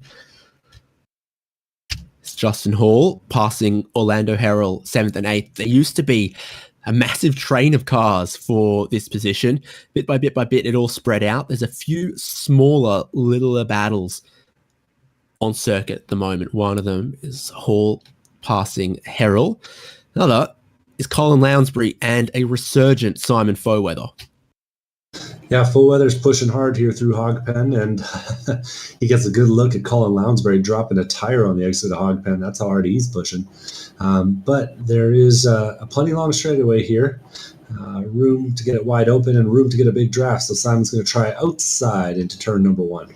It's Justin Hall passing Orlando Harrell 7th and 8th. There used to be a massive train of cars for this position. Bit by bit by bit, it all spread out. There's a few smaller, littler battles on circuit at the moment. One of them is Hall passing Harrell. Another is Colin Lounsbury and a resurgent Simon Foweather. Yeah, Foweather's pushing hard here through Hogpen, and he gets a good look at Colin Lounsbury dropping a tire on the exit of Hogpen. That's how hard he's pushing. But there is a plenty long straightaway here. Room to get it wide open and room to get a big draft. So Simon's going to try outside into turn number 1.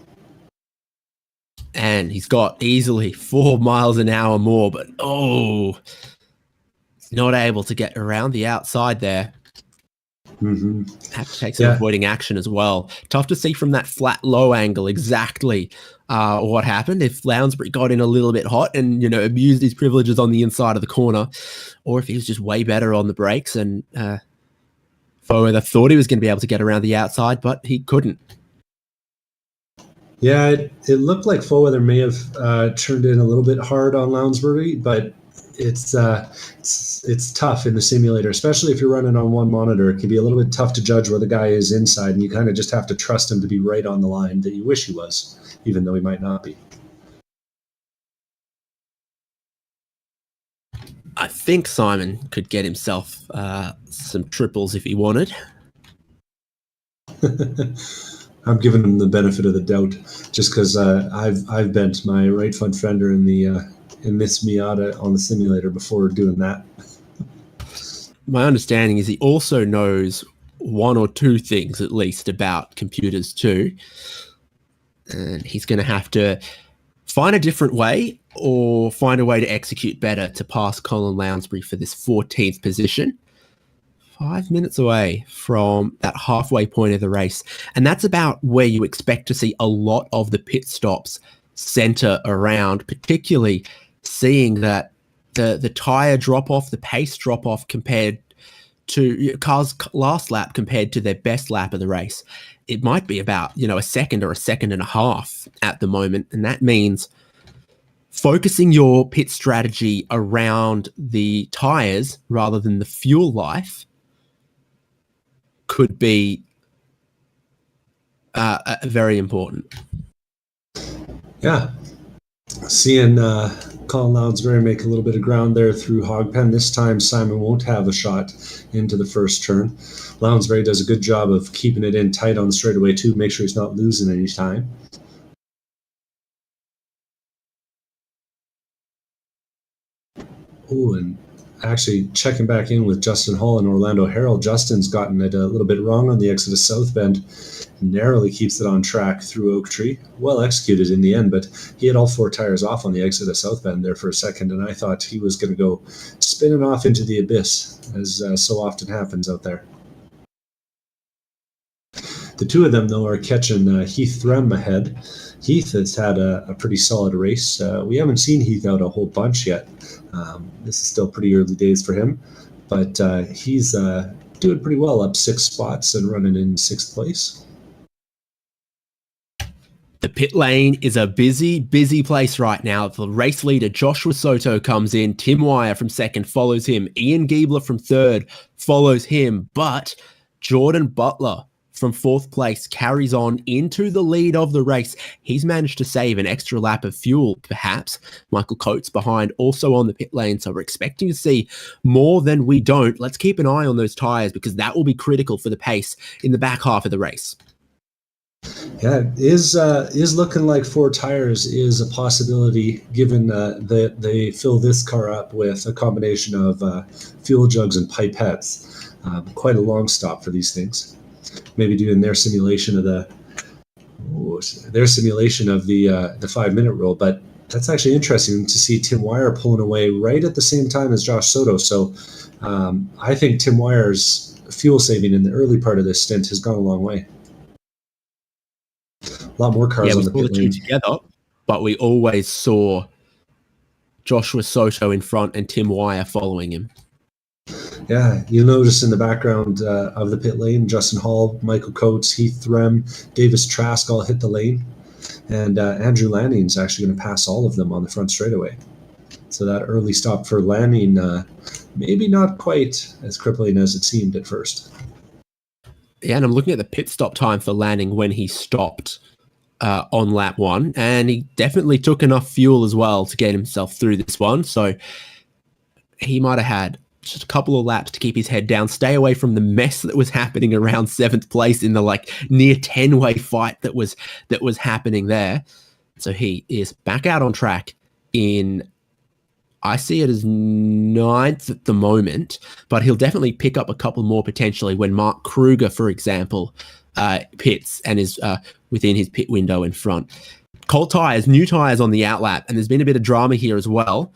And he's got easily 4 miles an hour more, but he's not able to get around the outside there. Mm-hmm. Have to take some avoiding action as well. Tough to see from that flat low angle exactly what happened. If Lounsbury got in a little bit hot and abused his privileges on the inside of the corner, or if he was just way better on the brakes and Foweather thought he was going to be able to get around the outside, but he couldn't. Yeah, it looked like Foweather may have turned in a little bit hard on Lounsbury, but it's tough in the simulator, especially if you're running on one monitor. It can be a little bit tough to judge where the guy is inside, and you kind of just have to trust him to be right on the line that you wish he was, even though he might not be. I think Simon could get himself some triples if he wanted. I'm giving him the benefit of the doubt, just because I've bent my right front fender in this Miata on the simulator before doing that. My understanding is he also knows 1 or 2 things at least about computers too, and he's going to have to find a different way or find a way to execute better to pass Colin Lounsbury for this 14th position. 5 minutes away from that halfway point of the race. And that's about where you expect to see a lot of the pit stops center around, particularly seeing that the tire drop off, the pace drop off compared to cars' last lap compared to their best lap of the race. It might be about, a second or a second and a half at the moment. And that means focusing your pit strategy around the tires rather than the fuel life could be very important. Yeah. Seeing Colin Colin Lounsbury make a little bit of ground there through Hogpen. This time Simon won't have a shot into the first turn. Lounsbury does a good job of keeping it in tight on the straightaway too, make sure he's not losing any time. Oh, and actually checking back in with Justin Hall and Orlando Harrell. Justin's gotten it a little bit wrong on the exit of South Bend. Narrowly keeps it on track through Oak Tree. Well executed in the end, but he had all 4 tires off on the exit of South Bend there for a second, and I thought he was going to go spinning off into the abyss, as so often happens out there. The two of them, though, are catching Heath Threm ahead. Heath has had a pretty solid race. We haven't seen Heath out a whole bunch yet. This is still pretty early days for him, but he's doing pretty well, up 6 spots and running in 6th place. The pit lane is a busy, busy place right now. The race leader, Joshua Soto, comes in. Tim Wire from 2nd follows him. Ian Giebler from 3rd follows him. But Jordan Butler from 4th place carries on into the lead of the race. He's managed to save an extra lap of fuel, perhaps. Michael Coates behind, also on the pit lane, so we're expecting to see more than we don't. Let's keep an eye on those tyres, because that will be critical for the pace in the back half of the race. Yeah, it is looking like 4 tires is a possibility, given that they fill this car up with a combination of fuel jugs and pipettes. Quite a long stop for these things. Maybe doing their simulation of the 5-minute rule, but that's actually interesting to see Tim Wire pulling away right at the same time as Josh Soto. So I think Tim Wire's fuel saving in the early part of this stint has gone a long way. A lot more cars on the pit lane together, but we always saw Joshua Soto in front and Tim Wire following him. Yeah, you'll notice in the background of the pit lane, Justin Hall, Michael Coates, Heath Threm, Davis Trask all hit the lane, and Andrew Lanning's actually going to pass all of them on the front straightaway. So that early stop for Lanning, maybe not quite as crippling as it seemed at first. Yeah, and I'm looking at the pit stop time for Lanning when he stopped on lap 1, and he definitely took enough fuel as well to get himself through this one. So he might have had just a couple of laps to keep his head down, stay away from the mess that was happening around 7th place in the near 10-way fight that was happening there. So he is back out on track in, I see it as 9th at the moment, but he'll definitely pick up a couple more potentially when Mark Kruger, for example, pits and is within his pit window in front. Cold tyres, new tyres on the outlap, and there's been a bit of drama here as well.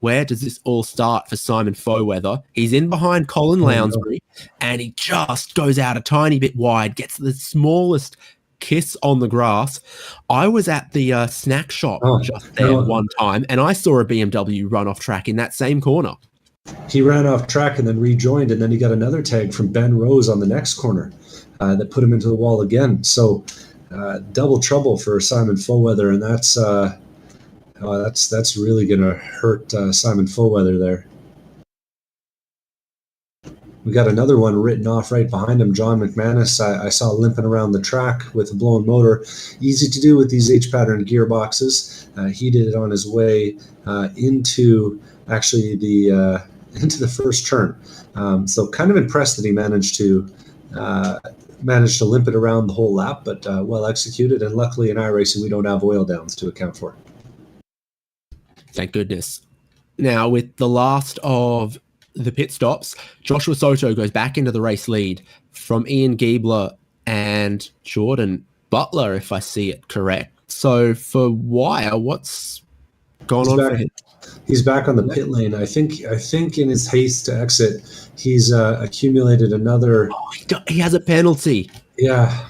Where does this all start for Simon Foweather? He's in behind Colin Lounsbury, and he just goes out a tiny bit wide, gets the smallest kiss on the grass. I was at the snack shop just there one time, and I saw a BMW run off track in that same corner. He ran off track and then rejoined, and then he got another tag from Ben Rose on the next corner that put him into the wall again. So double trouble for Simon Foweather, and that's really going to hurt Simon Foweather there. We got another one written off right behind him, John McManus. I saw limping around the track with a blown motor. Easy to do with these H-pattern gearboxes. He did it on his way into the first turn. So kind of impressed that he managed to limp it around the whole lap, but well executed. And luckily in iRacing, we don't have oil downs to account for. Thank goodness. Now, with the last of the pit stops, Joshua Soto goes back into the race lead from Ian Giebler and Jordan Butler, if I see it correct. So for Wire, what's going on for him? He's back on the pit lane. I think in his haste to exit, he's accumulated another. Oh, he has a penalty. Yeah,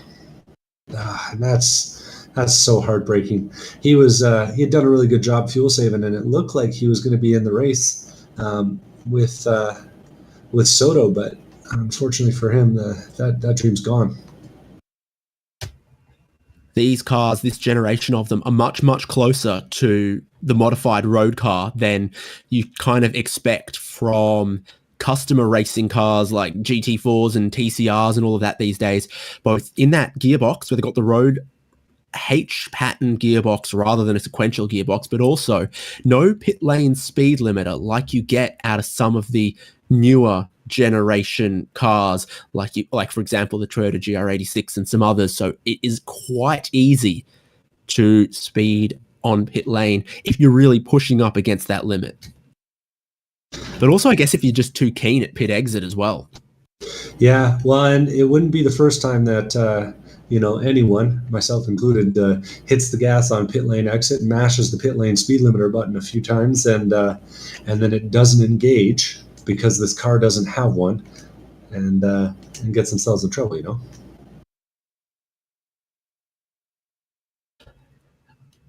and that's so heartbreaking. He had done a really good job fuel saving, and it looked like he was going to be in the race with Soto, but unfortunately for him, that dream's gone. These cars, this generation of them, are much, much closer to the modified road car than you kind of expect from customer racing cars like GT4s and TCRs and all of that these days, both in that gearbox where they've got the road H pattern gearbox rather than a sequential gearbox, but also no pit lane speed limiter like you get out of some of the newer generation cars, like for example the Toyota GR86 and some others. So it is quite easy to speed on pit lane if you're really pushing up against that limit. But also, I guess if you're just too keen at pit exit as well. Yeah, well, and it wouldn't be the first time that anyone, myself included, hits the gas on pit lane exit, mashes the pit lane speed limiter button a few times, and then it doesn't engage because this car doesn't have one, and gets themselves in trouble.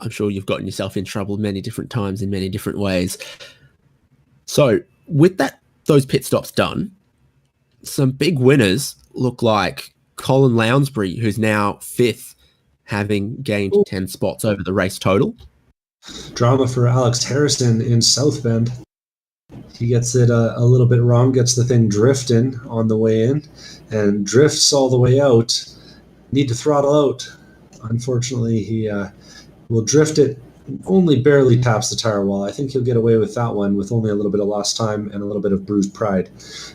I'm sure you've gotten yourself in trouble many different times in many different ways. So with those pit stops done, some big winners look like Colin Lounsbury, who's now 5th, having gained 10 spots over the race total. Drama for Alex Harrison in South Bend. He gets it a little bit wrong, gets the thing drifting on the way in, and drifts all the way out. Need to throttle out. Unfortunately, he will drift it, only barely taps the tire wall. I think he'll get away with that one with only a little bit of lost time and a little bit of bruised pride.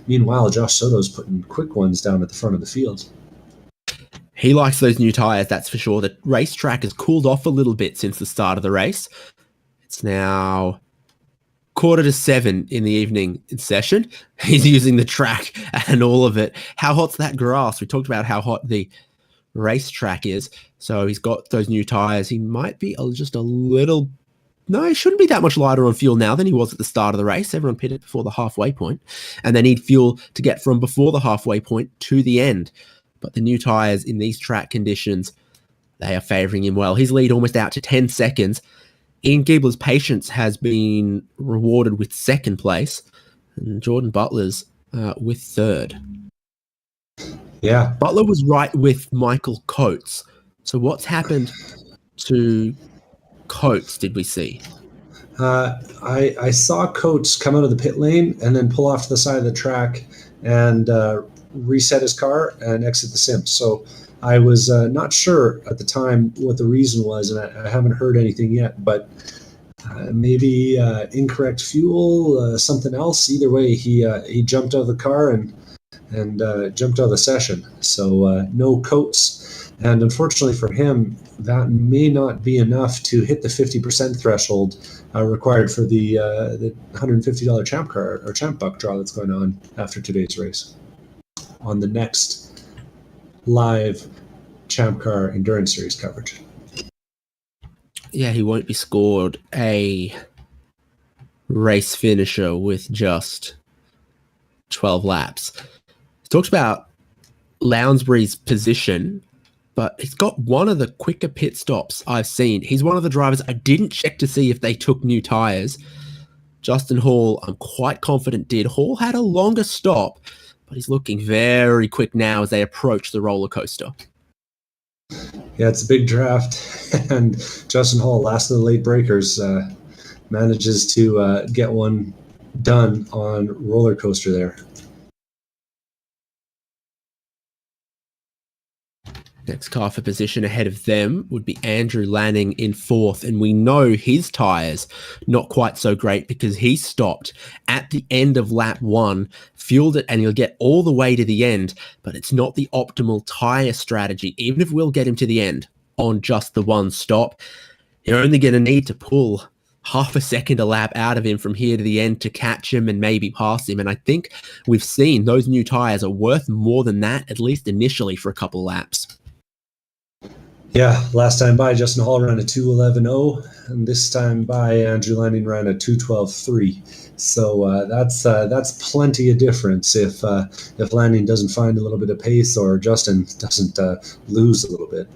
Meanwhile, Josh Soto's putting quick ones down at the front of the field. He likes those new tires, that's for sure. The racetrack has cooled off a little bit since the start of the race. It's now 6:45 in the evening in session. He's using the track and all of it. How hot's that grass? We talked about how hot the racetrack is. So he's got those new tires. He might be just a little... No, he shouldn't be that much lighter on fuel now than he was at the start of the race. Everyone pitted before the halfway point, and they need fuel to get from before the halfway point to the end. But the new tires in these track conditions, they are favouring him well. His lead almost out to 10 seconds. Ian Giebler's patience has been rewarded with 2nd place, and Jordan Butler's with 3rd. Yeah. Butler was right with Michael Coates. So what's happened to Coates, did we see? I saw Coates come out of the pit lane and then pull off to the side of the track and reset his car and exit the sim. So I was not sure at the time what the reason was, and I haven't heard anything yet, but maybe incorrect fuel, something else. Either way, he jumped out of the car and jumped out of the session. So no Coates. And unfortunately for him, that may not be enough to hit the 50% threshold required for the $150 ChampCar or Champ Buck draw that's going on after today's race on the next live ChampCar Endurance Series coverage. Yeah, he won't be scored a race finisher with just 12 laps. He talks about Lounsbury's position, but he's got one of the quicker pit stops I've seen. He's one of the drivers. I didn't check to see if they took new tires. Justin Hall, I'm quite confident, did. Hall had a longer stop, but he's looking very quick now as they approach the roller coaster. Yeah, it's a big draft, and Justin Hall, last of the late breakers, manages to get one done on roller coaster there. Next car for position ahead of them would be Andrew Lanning in 4th, and we know his tyres not quite so great because he stopped at the end of lap 1, fueled it, and he'll get all the way to the end, but it's not the optimal tyre strategy. Even if we'll get him to the end on just the one stop, you're only going to need to pull half a second a lap out of him from here to the end to catch him and maybe pass him, and I think we've seen those new tyres are worth more than that, at least initially, for a couple laps. Yeah, last time by, Justin Hall ran a 2:11.0, and this time by, Andrew Lanning ran a 2:12.3. So that's plenty of difference if Lanning doesn't find a little bit of pace or Justin doesn't lose a little bit.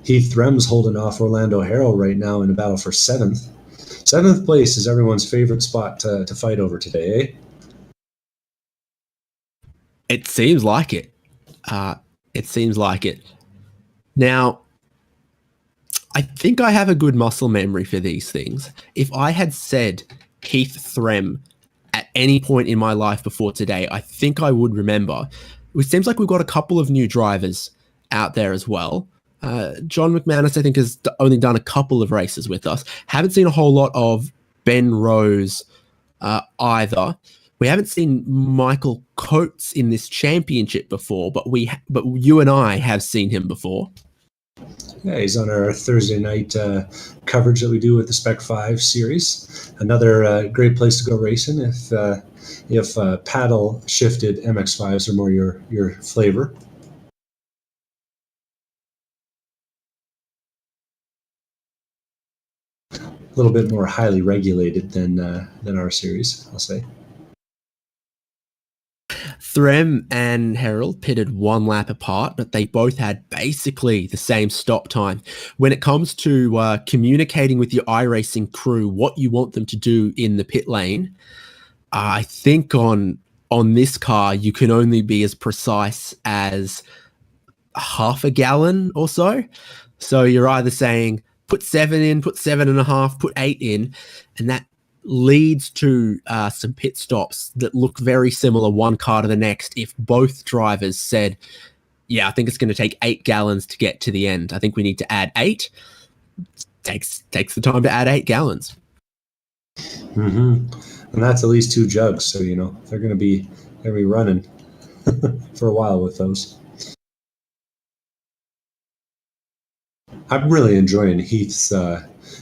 Heath Threm's holding off Orlando Harrell right now in a battle for 7th. 7th place is everyone's favorite spot to fight over today, eh? It seems like it. It seems like it. Now, I think I have a good muscle memory for these things. If I had said Heath Threm at any point in my life before today, I think I would remember. It seems like we've got a couple of new drivers out there as well. John McManus, I think, has only done a couple of races with us. Haven't seen a whole lot of Ben Rose either. We haven't seen Michael Coates in this championship before, but you and I have seen him before. Yeah, he's on our Thursday night coverage that we do with the Spec 5 series. Another great place to go racing if paddle shifted MX5s are more your flavor. A little bit more highly regulated than our series, I'll say. Threm and Herald pitted one lap apart, but they both had basically the same stop time. When it comes to communicating with your iRacing crew what you want them to do in the pit lane, I think on this car you can only be as precise as half a gallon or so. So you're either saying put 7 in, put 7.5, put 8 in, and that leads to some pit stops that look very similar one car to the next if both drivers said, yeah, I think it's going to take 8 gallons to get to the end. I think we need to add 8. Takes the time to add 8 gallons. Mm-hmm. And that's at least 2 jugs, so they're going to be running for a while with those. I'm really enjoying Heath's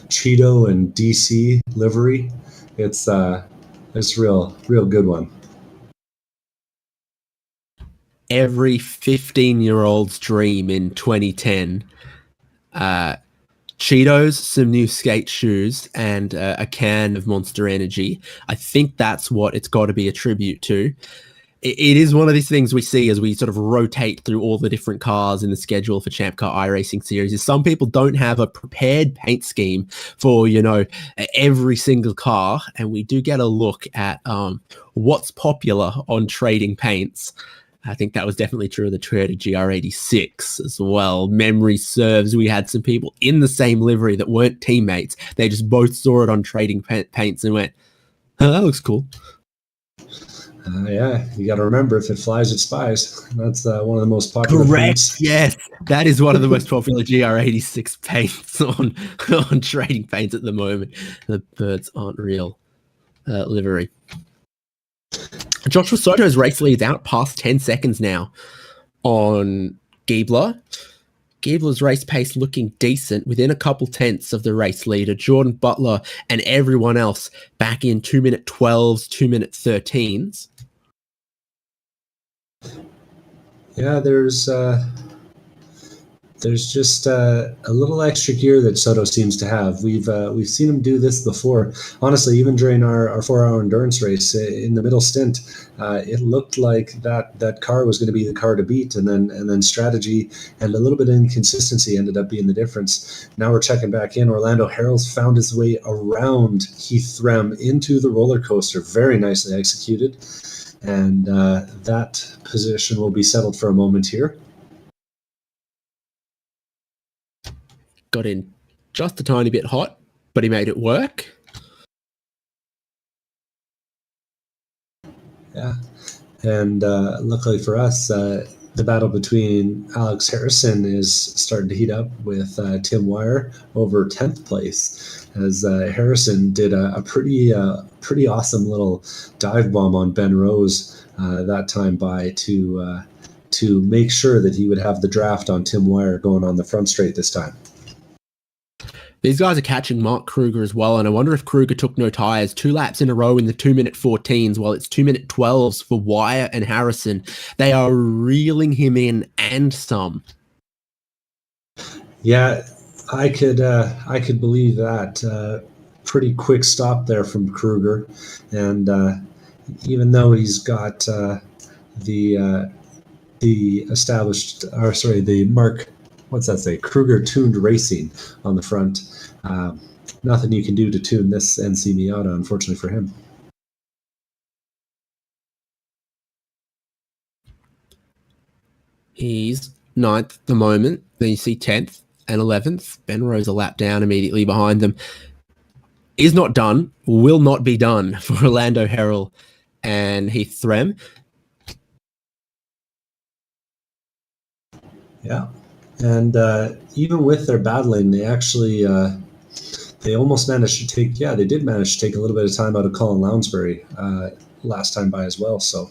Cheeto and DC livery. It's real good one. Every 15-year-old's dream in 2010. Cheetos, some new skate shoes, and a can of Monster Energy. I think that's what it's got to be a tribute to. It is one of these things we see as we sort of rotate through all the different cars in the schedule for ChampCar iRacing series. Is some people don't have a prepared paint scheme for, every single car. And we do get a look at what's popular on trading paints. I think that was definitely true of the Toyota GR86 as well. Memory serves, we had some people in the same livery that weren't teammates. They just both saw it on trading paints and went, oh, that looks cool. Yeah, you got to remember, if it flies, it spies. That's one of the most popular paints. Yes, that is one of the most popular GR86 paints on trading paints at the moment. The birds aren't real livery. Joshua Soto's race lead's out past 10 seconds now on Giebler. Giebler's race pace looking decent within a couple tenths of the race leader. Jordan Butler and everyone else back in 2-minute 12s, 2-minute 13s. Yeah, there's just a little extra gear that Soto seems to have. We've seen him do this before. Honestly, even during our 4-hour endurance race in the middle stint, it looked like that car was going to be the car to beat, and then strategy and a little bit of inconsistency ended up being the difference. Now we're checking back in. Orlando Harrell's found his way around Heath Threm into the roller coaster. Very nicely executed. And that position will be settled for a moment here. Got in just a tiny bit hot, but he made it work. Yeah. And luckily for us, the battle between Alex Harrison is starting to heat up with Tim Wire over 10th place, as Harrison did a pretty awesome little dive bomb on Ben Rose that time by to make sure that he would have the draft on Tim Wire going on the front straight this time. These guys are catching Mark Kruger as well, and I wonder if Kruger took no tires 2 laps in a row in the 2-minute 14s, while it's 2-minute 12s for Wire and Harrison. They are reeling him in and some. Yeah, I could believe that. Pretty quick stop there from Kruger, and even though he's got the Mark, what's that say? Kruger Tuned Racing on the front. Nothing you can do to tune this NC Miata, unfortunately for him. He's 9th at the moment. Then you see 10th and 11th. Ben Rose a lap down immediately behind them. Is not done. Will not be done for Orlando Harrell and Heath Threm. Yeah. And even with their battling, they actually they almost managed to take. Yeah, they did manage to take a little bit of time out of Colin Lounsbury last time by as well. So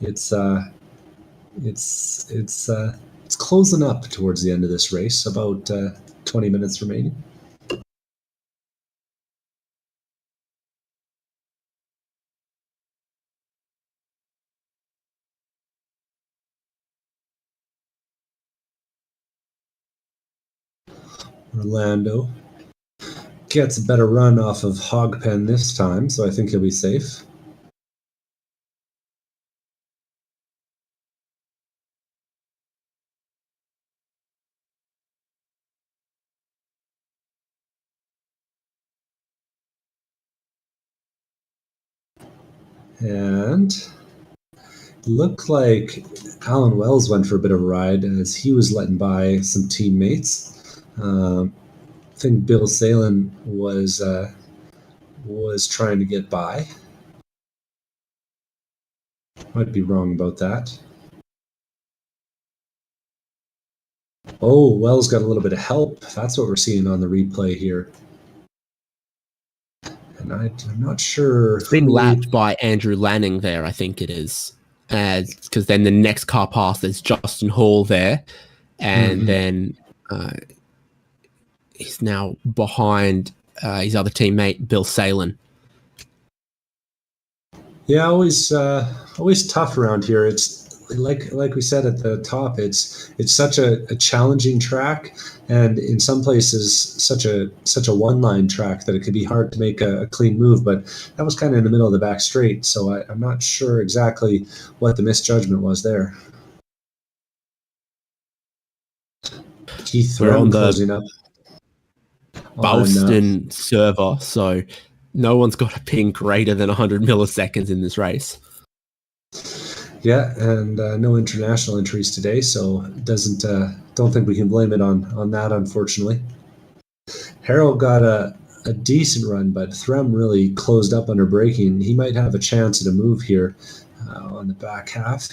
it's it's it's it's closing up towards the end of this race. About 20 minutes remaining. Orlando gets a better run off of Hogpen this time, so I think he'll be safe. And looked like Alan Wells went for a bit of a ride as he was letting by some teammates. I think Bill Salen was trying to get by. Might be wrong about that. Oh, Wells got a little bit of help. That's what we're seeing on the replay here. And I'm not sure. It's been lapped by Andrew Lanning there, I think it is. Because then the next car past is Justin Hall there. And then he's now behind his other teammate, Bill Salen. Yeah, always tough around here. It's like we said at the top. It's such a challenging track, and in some places such a one-line track that it could be hard to make a clean move. But that was kind of in the middle of the back straight, so I'm not sure exactly what the misjudgment was there. Keith Thurman closing up. Boston server, so no one's got a ping greater than 100 milliseconds in this race. Yeah, and no international entries today, so don't think we can blame it on that, unfortunately. Harold got a decent run, but Threm really closed up under braking. He might have a chance at a move here on the back half.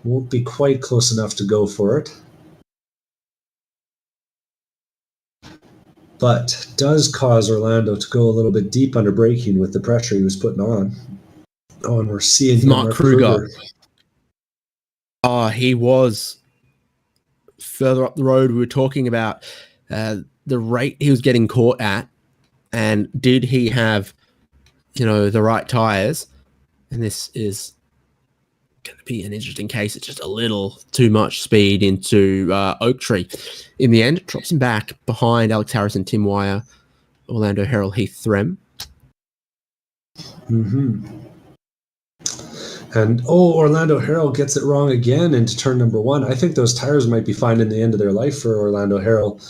Won't be quite close enough to go for it. But does cause Orlando to go a little bit deep under braking with the pressure he was putting on. Oh, and we're seeing Mark Kruger. Oh, he was further up the road. We were talking about the rate he was getting caught at, and did he have, the right tires? And this is going to be an interesting case. It's just a little too much speed into Oak Tree. In the end, it drops him back behind Alex Harrison, Tim Wire, Orlando Herald, Heath Threm. And Orlando Herald gets it wrong again into turn number 1. I think those tires might be finding the end of their life for Orlando Herald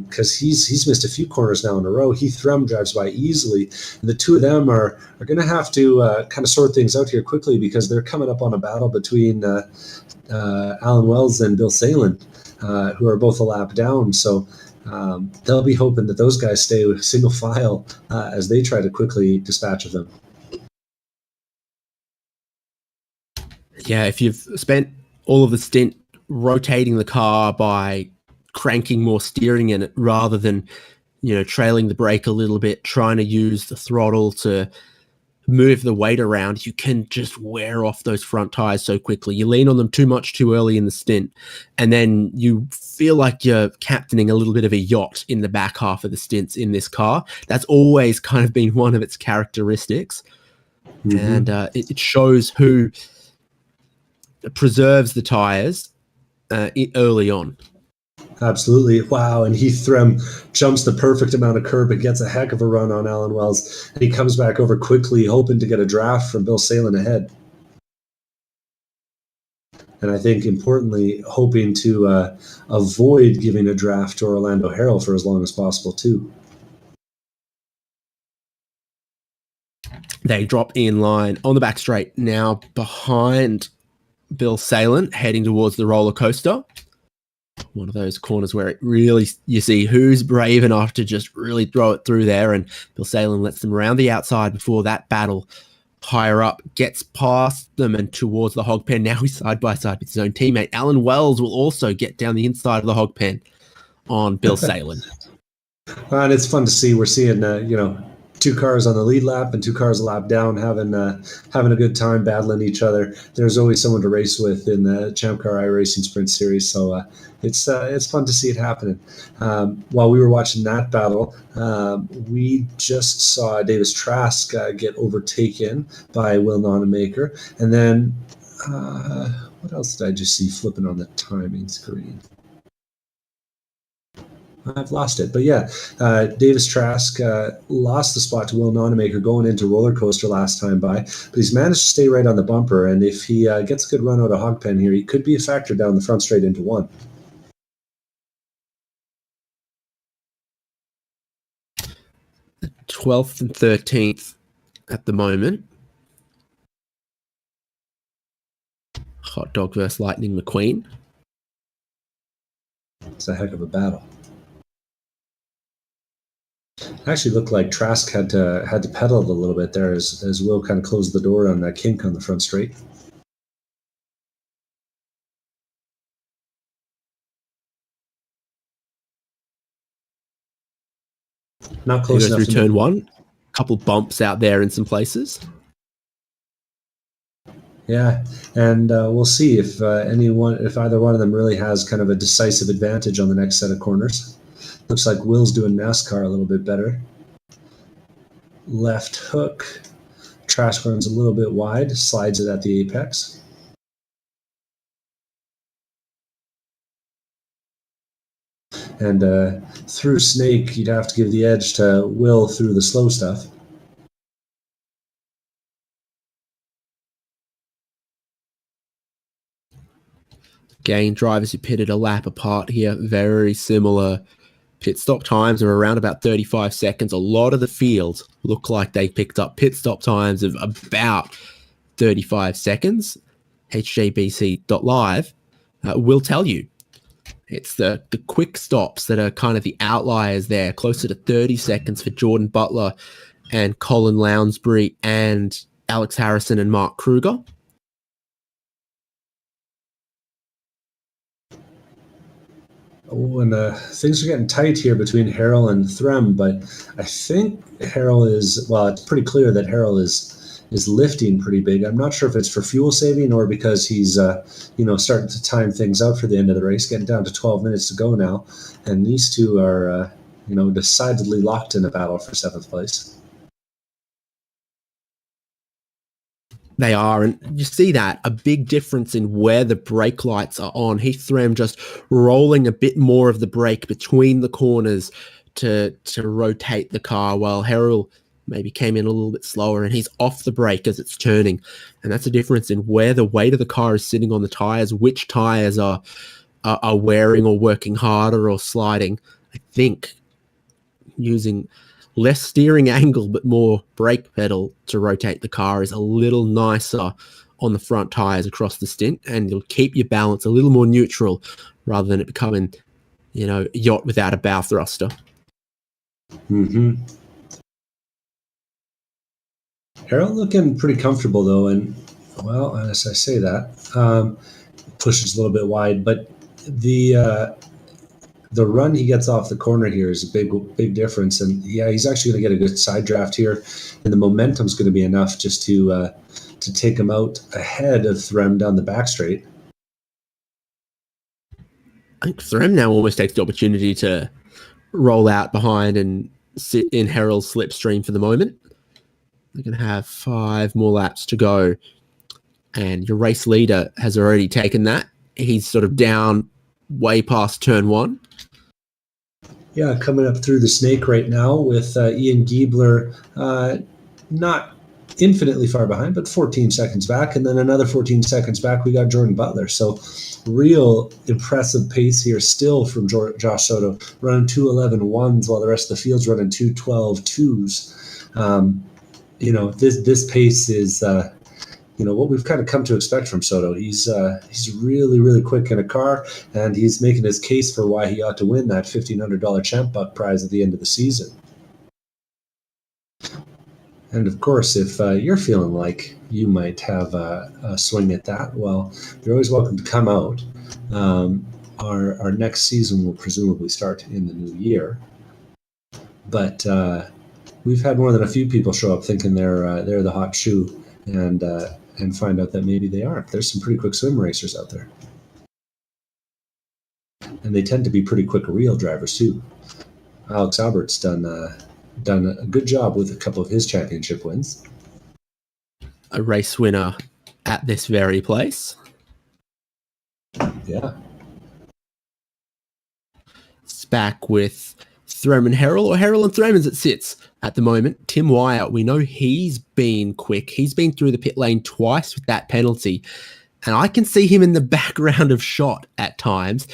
because he's missed a few corners now in a row. Heath Threm drives by easily. And the two of them are going to have to kind of sort things out here quickly because they're coming up on a battle between Alan Wells and Bill Salen, who are both a lap down. So they'll be hoping that those guys stay with single file as they try to quickly dispatch of them. Yeah, if you've spent all of the stint rotating the car by cranking more steering in it rather than, trailing the brake a little bit, trying to use the throttle to move the weight around, you can just wear off those front tires so quickly. You lean on them too much too early in the stint, and then you feel like you're captaining a little bit of a yacht in the back half of the stints in this car. That's always kind of been one of its characteristics. And it shows who preserves the tires early on. Absolutely. Wow. And Heath Threm jumps the perfect amount of curb and gets a heck of a run on Alan Wells. And he comes back over quickly, hoping to get a draft from Bill Salen ahead. And I think, importantly, hoping to avoid giving a draft to Orlando Herald for as long as possible, too. They drop in line on the back straight, now behind Bill Salen, heading towards the roller coaster. One of those corners where it really, you see who's brave enough to just really throw it through there, and Bill Salen lets them around the outside before that battle higher up, gets past them and towards the hog pen. Now he's side by side with his own teammate. Alan Wells will also get down the inside of the hog pen on Bill Salin. And it's fun to see. We're seeing, two cars on the lead lap and two cars a lap down having a good time battling each other. There's always someone to race with in the ChampCar iRacing Sprint Series, so it's fun to see it happening. While we were watching that battle, we just saw Davis Trask get overtaken by Will Nonamaker, and then what else did I just see flipping on the timing screen? I've lost it. But yeah, Davis Trask lost the spot to Will Nonamaker going into roller coaster last time by, but he's managed to stay right on the bumper. And if he gets a good run out of hog pen here, he could be a factor down the front straight into one. The 12th and 13th at the moment. Hot Dog versus Lightning McQueen. It's a heck of a battle. Actually looked like Trask had to pedal a little bit there as Will kind of closed the door on that kink on the front straight. Not close enough. Through turn one, a couple bumps out there in some places. Yeah, and we'll see if either one of them really has kind of a decisive advantage on the next set of corners. Looks like Will's doing NASCAR a little bit better. Left hook. Trask runs a little bit wide, slides it at the apex. And through Snake, you'd have to give the edge to Will through the slow stuff. Again, drivers who pitted a lap apart here, very similar. Pit stop times are around about 35 seconds. A lot of the field look like they picked up pit stop times of about 35 seconds. HJBC.live will tell you it's the quick stops that are kind of the outliers there, closer to 30 seconds for Jordan Butler and Colin Lounsbury and Alex Harrison and Mark Kruger. Oh, and things are getting tight here between Harrell and Threm, but I think Harrell it's pretty clear that Harrell is lifting pretty big. I'm not sure if it's for fuel saving or because he's, starting to time things out for the end of the race, getting down to 12 minutes to go now. And these two are, decidedly locked in a battle for 7th place. They are, and you see that, a big difference in where the brake lights are on. Heath Threm just rolling a bit more of the brake between the corners to rotate the car, while Harrell maybe came in a little bit slower and he's off the brake as it's turning. And that's a difference in where the weight of the car is sitting on the tires, which tires are wearing or working harder or sliding. I think using less steering angle but more brake pedal to rotate the car is a little nicer on the front tires across the stint, and it'll keep your balance a little more neutral rather than it becoming, yacht without a bow thruster. Mm-hmm. Harold looking pretty comfortable though, and as I say that, pushes a little bit wide, but the run he gets off the corner here is a big difference. And yeah, he's actually going to get a good side draft here, and the momentum's going to be enough just to take him out ahead of Threm down the back straight. I think Threm now almost takes the opportunity to roll out behind and sit in Harrell's slipstream for the moment. They're going to have 5 more laps to go, and your race leader has already taken that. He's sort of down way past turn 1. Yeah, coming up through the Snake right now with Ian Giebler not infinitely far behind, but 14 seconds back. And then another 14 seconds back, we got Jordan Butler. So real impressive pace here still from Josh Soto, running 2:11.1s while the rest of the field's running 2:12.2s. This pace is what we've kind of come to expect from Soto. He's really, really quick in a car, and he's making his case for why he ought to win that $1,500 Champ Buck prize at the end of the season. And of course, if you're feeling like you might have a swing at that, well, you're always welcome to come out. Our next season will presumably start in the new year, but we've had more than a few people show up thinking they're the hot shoe, and find out that maybe they aren't. There's some pretty quick swim racers out there, and they tend to be pretty quick real drivers too. Alex Albert's done a good job with a couple of his championship wins. A race winner at this very place. Yeah. It's back with Threm and Herald, or Herald and Threm as it sits at the moment. Tim Wyatt, we know he's been quick. He's been through the pit lane twice with that penalty. And I can see him in the background of shot at times.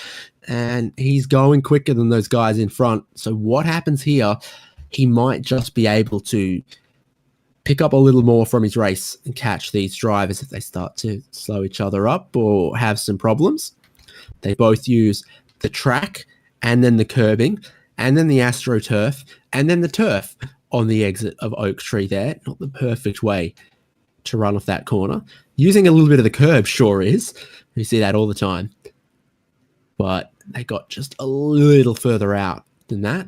And he's going quicker than those guys in front. So what happens here? He might just be able to pick up a little more from his race and catch these drivers if they start to slow each other up or have some problems. They both use the track and then the curbing and then the AstroTurf and then the turf on the exit of Oak Tree there. Not the perfect way to run off that corner. Using a little bit of the curb sure is. You see that all the time. But they got just a little further out than that.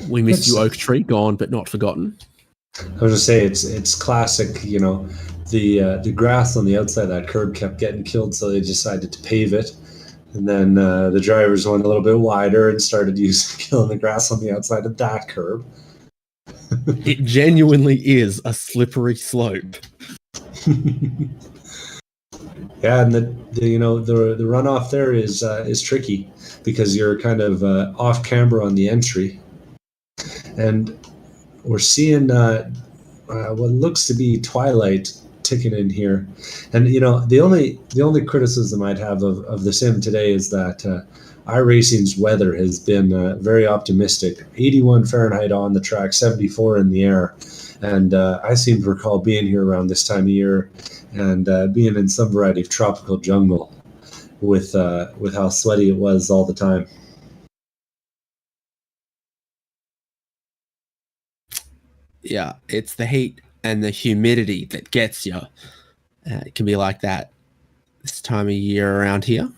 We miss you, Oak Tree, gone but not forgotten. I was going to say it's classic. You know, the grass on the outside of that curb kept getting killed, so they decided to pave it. And then the drivers went a little bit wider and started killing the grass on the outside of that curb. It genuinely is a slippery slope. Yeah, and the runoff there is tricky because you're kind of off camber on the entry, and we're seeing what looks to be twilight ticking in here. And the only criticism I'd have of the sim today is that iRacing's weather has been very optimistic. 81 Fahrenheit on the track, 74 in the air, and I seem to recall being here around this time of year and being in some variety of tropical jungle with how sweaty it was all the time. Yeah, it's the heat and the humidity that gets you. It can be like that this time of year around here.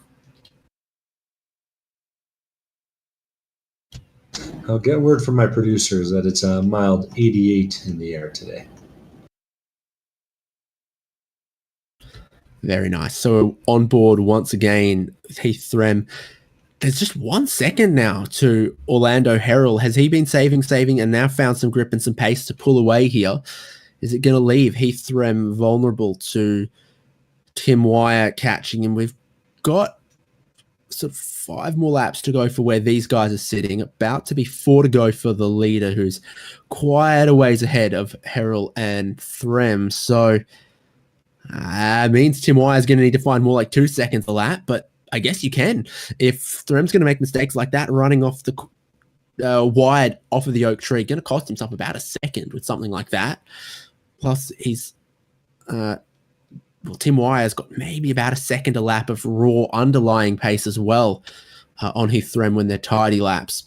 I'll get word from my producers that it's a mild 88 in the air today. Very nice. So on board once again, Heath Threm. There's just 1 second now to Orlando Herald. Has he been saving, and now found some grip and some pace to pull away here? Is it going to leave Heath Threm vulnerable to Tim Wyatt catching him? We've got sort of 5 more laps to go for where these guys are sitting. About to be 4 to go for the leader, who's quite a ways ahead of Herald and Threm. So means Tim Wyatt is going to need to find more like 2 seconds a lap, but I guess you can. If Threm's going to make mistakes like that, running off the wide off of the Oak Tree, going to cost himself about a second with something like that. Plus, he's Tim Wyatt's got maybe about a second a lap of raw underlying pace as well on Heath Threm when they're tidy laps.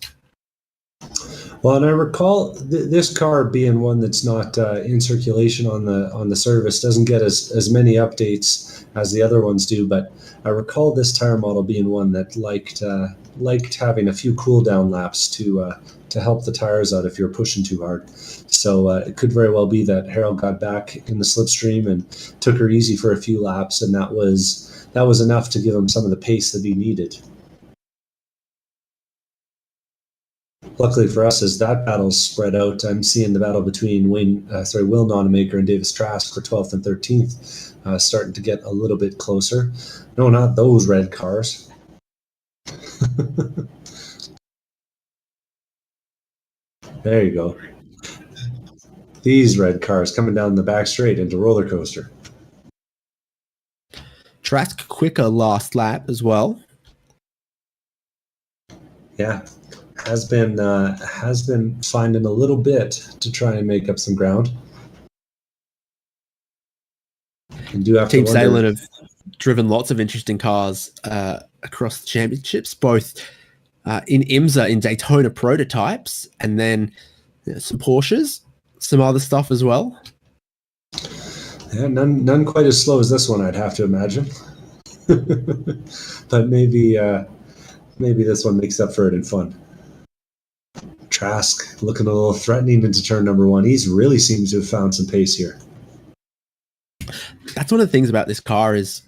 Well, and I recall this car being one that's not in circulation on the service, doesn't get as many updates as the other ones do, but I recall this tire model being one that liked having a few cool down laps to help the tires out if you're pushing too hard. So it could very well be that Harold got back in the slipstream and took her easy for a few laps, and that was enough to give him some of the pace that he needed. Luckily for us, as that battle's spread out, I'm seeing the battle between Will Nonamaker and Davis Trask for 12th and 13th starting to get a little bit closer. No, not those red cars. There you go. These red cars coming down the back straight into roller coaster. Trask quicker last lap as well. Yeah. Has been finding a little bit to try and make up some ground. And do have Team to wonder, Salem have driven lots of interesting cars across the championships, both in IMSA in Daytona prototypes, and then Yeah, some Porsches, some other stuff as well. Yeah, none quite as slow as this one, I'd have to imagine. But maybe this one makes up for it in fun. Trask looking a little threatening into turn number one. He's really seems to have found some pace here. That's one of the things about this car is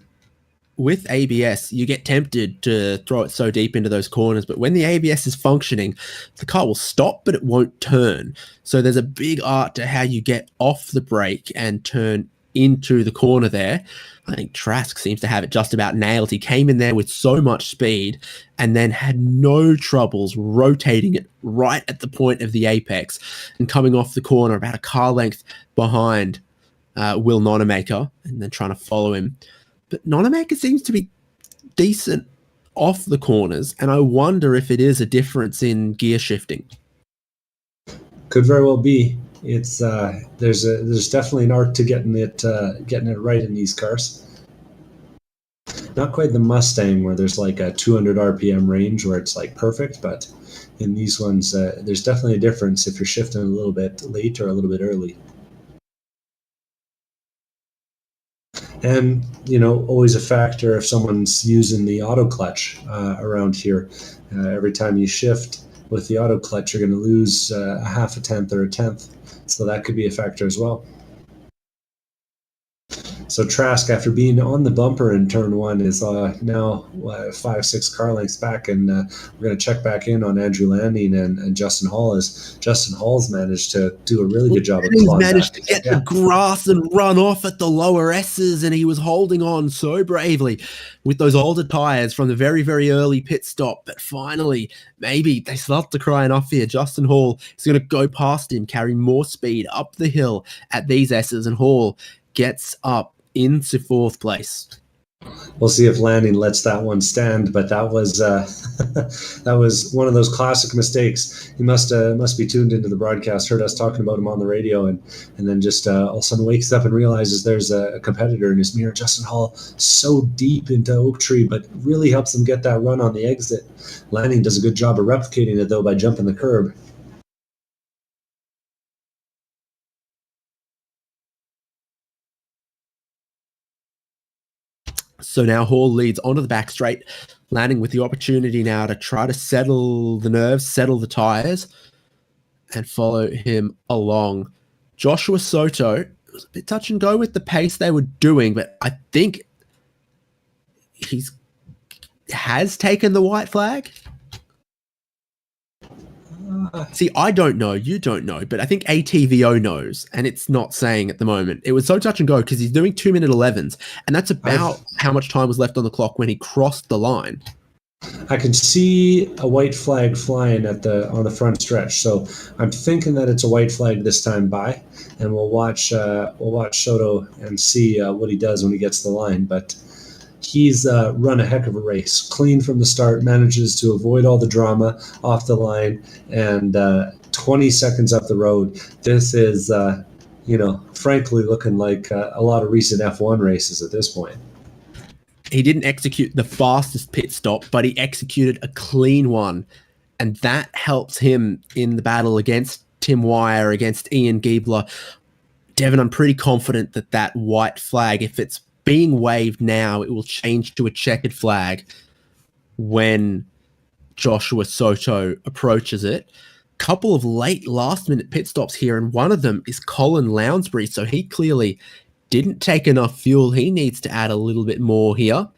with ABS, you get tempted to throw it so deep into those corners, but when the ABS is functioning, the car will stop, but it won't turn. So there's a big art to how you get off the brake and turn into the corner there. I think Trask seems to have it just about nailed. He came in there with so much speed and then had no troubles rotating it right at the point of the apex and coming off the corner about a car length behind Will Nonamaker and then trying to follow him. But Nonamaker seems to be decent off the corners, and I wonder if it is a difference in gear shifting. Could very well be. It's there's definitely an art to getting it right in these cars. Not quite the Mustang where there's like a 200 RPM range where it's like perfect, but in these ones there's definitely a difference if you're shifting a little bit late or a little bit early. And, always a factor if someone's using the auto clutch around here. Every time you shift with the auto clutch, you're going to lose a half a tenth or a tenth. So that could be a factor as well. So Trask, after being on the bumper in turn one, is now 5-6 car lengths back, and we're going to check back in on Andrew Landing and Justin Hall, as Justin Hall's managed to do a really good job of He's clawing managed back. to get the grass and run off at the lower S's, and he was holding on so bravely with those older tyres from the very, very early pit stop. But finally, maybe they start to cry enough here. Justin Hall is going to go past him, carry more speed up the hill at these S's, and Hall gets up into fourth place. We'll see if Landing lets that one stand, but that was that was one of those classic mistakes. He must be tuned into the broadcast, heard us talking about him on the radio, and then just all of a sudden wakes up and realizes there's a competitor in his mirror. Justin Hall so deep into Oak Tree, but really helps him get that run on the exit. Landing does a good job of replicating it though by jumping the curb. So now Hall leads onto the back straight, Landing with the opportunity now to try to settle the nerves, settle the tires, and follow him along. Joshua Soto was a bit touch and go with the pace they were doing, but I think has taken the white flag. See, I don't know, you don't know, but I think ATVO knows, and it's not saying at the moment. It was so touch and go because he's doing 2-minute 11s, and that's about how much time was left on the clock when he crossed the line. I can see a white flag flying on the front stretch, so I'm thinking that it's a white flag this time by, and we'll watch Soto and see what he does when he gets to the line. But he's run a heck of a race, clean from the start, manages to avoid all the drama off the line, and 20 seconds up the road. This is, frankly looking like a lot of recent F1 races at this point. He didn't execute the fastest pit stop, but he executed a clean one, and that helps him in the battle against Tim Wire, against Ian Giebler. Devin, I'm pretty confident that white flag, if it's being waved now, it will change to a checkered flag when Joshua Soto approaches it. Couple of late last-minute pit stops here, and one of them is Colin Lounsbury, so he clearly didn't take enough fuel. He needs to add a little bit more here.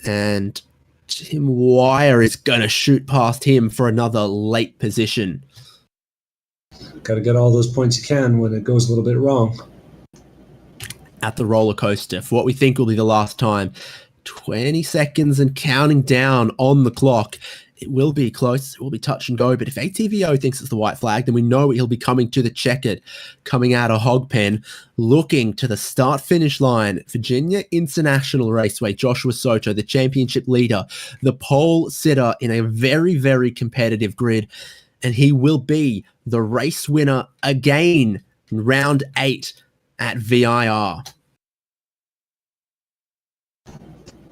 And Tim Wire is going to shoot past him for another late position. Got to get all those points you can when it goes a little bit wrong. At the roller coaster for what we think will be the last time. 20 seconds and counting down on the clock. It will be close. It will be touch and go. But if ATVO thinks it's the white flag, then we know he'll be coming to the checkered, coming out of Hogpen, looking to the start-finish line. Virginia International Raceway, Joshua Soto, the championship leader, the pole sitter in a very, very competitive grid. And he will be the race winner again in round 8 at VIR.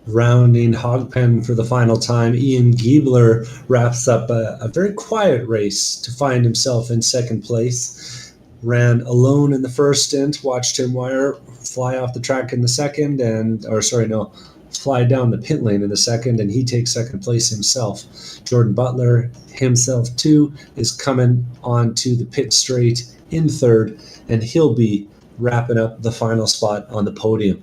Rounding Hogpen for the final time, Ian Giebler wraps up a very quiet race to find himself in second place. Ran alone in the first stint, watched Tim Wire fly off the track in the second, fly down the pit lane in the second, and he takes second place himself. Jordan Butler himself too is coming onto the pit straight in third, and he'll be wrapping up the final spot on the podium.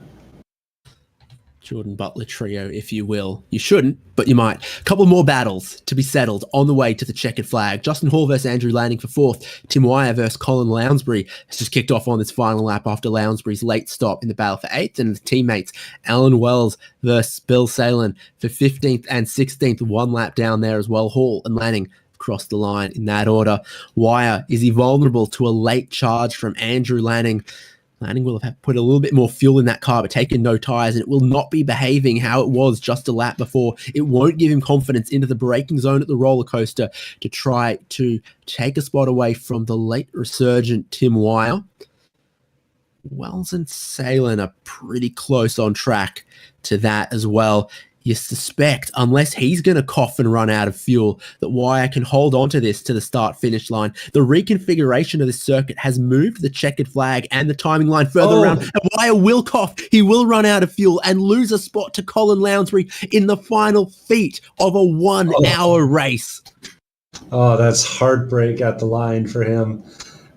Jordan Butler trio, if you will. You shouldn't, but you might. A couple more battles to be settled on the way to the checkered flag. Justin Hall versus Andrew Lanning for fourth. Tim Wire versus Colin Lounsbury has just kicked off on this final lap after Lounsbury's late stop in the battle for eighth. And the teammates, Alan Wells versus Bill Salen for 15th and 16th. One lap down there as well. Hall and Lanning across the line in that order. Wire, is he vulnerable to a late charge from Andrew Lanning? Lanning will have put a little bit more fuel in that car, but taken no tyres, and it will not be behaving how it was just a lap before. It won't give him confidence into the braking zone at the roller coaster to try to take a spot away from the late resurgent Tim Wire. Wells and Salen are pretty close on track to that as well. You suspect, unless he's going to cough and run out of fuel, that Wire can hold on to this to the start-finish line. The reconfiguration of this circuit has moved the checkered flag and the timing line further around, and Wire will cough. He will run out of fuel and lose a spot to Colin Lounsbury in the final feat of a 1 hour race. Oh, that's heartbreak at the line for him.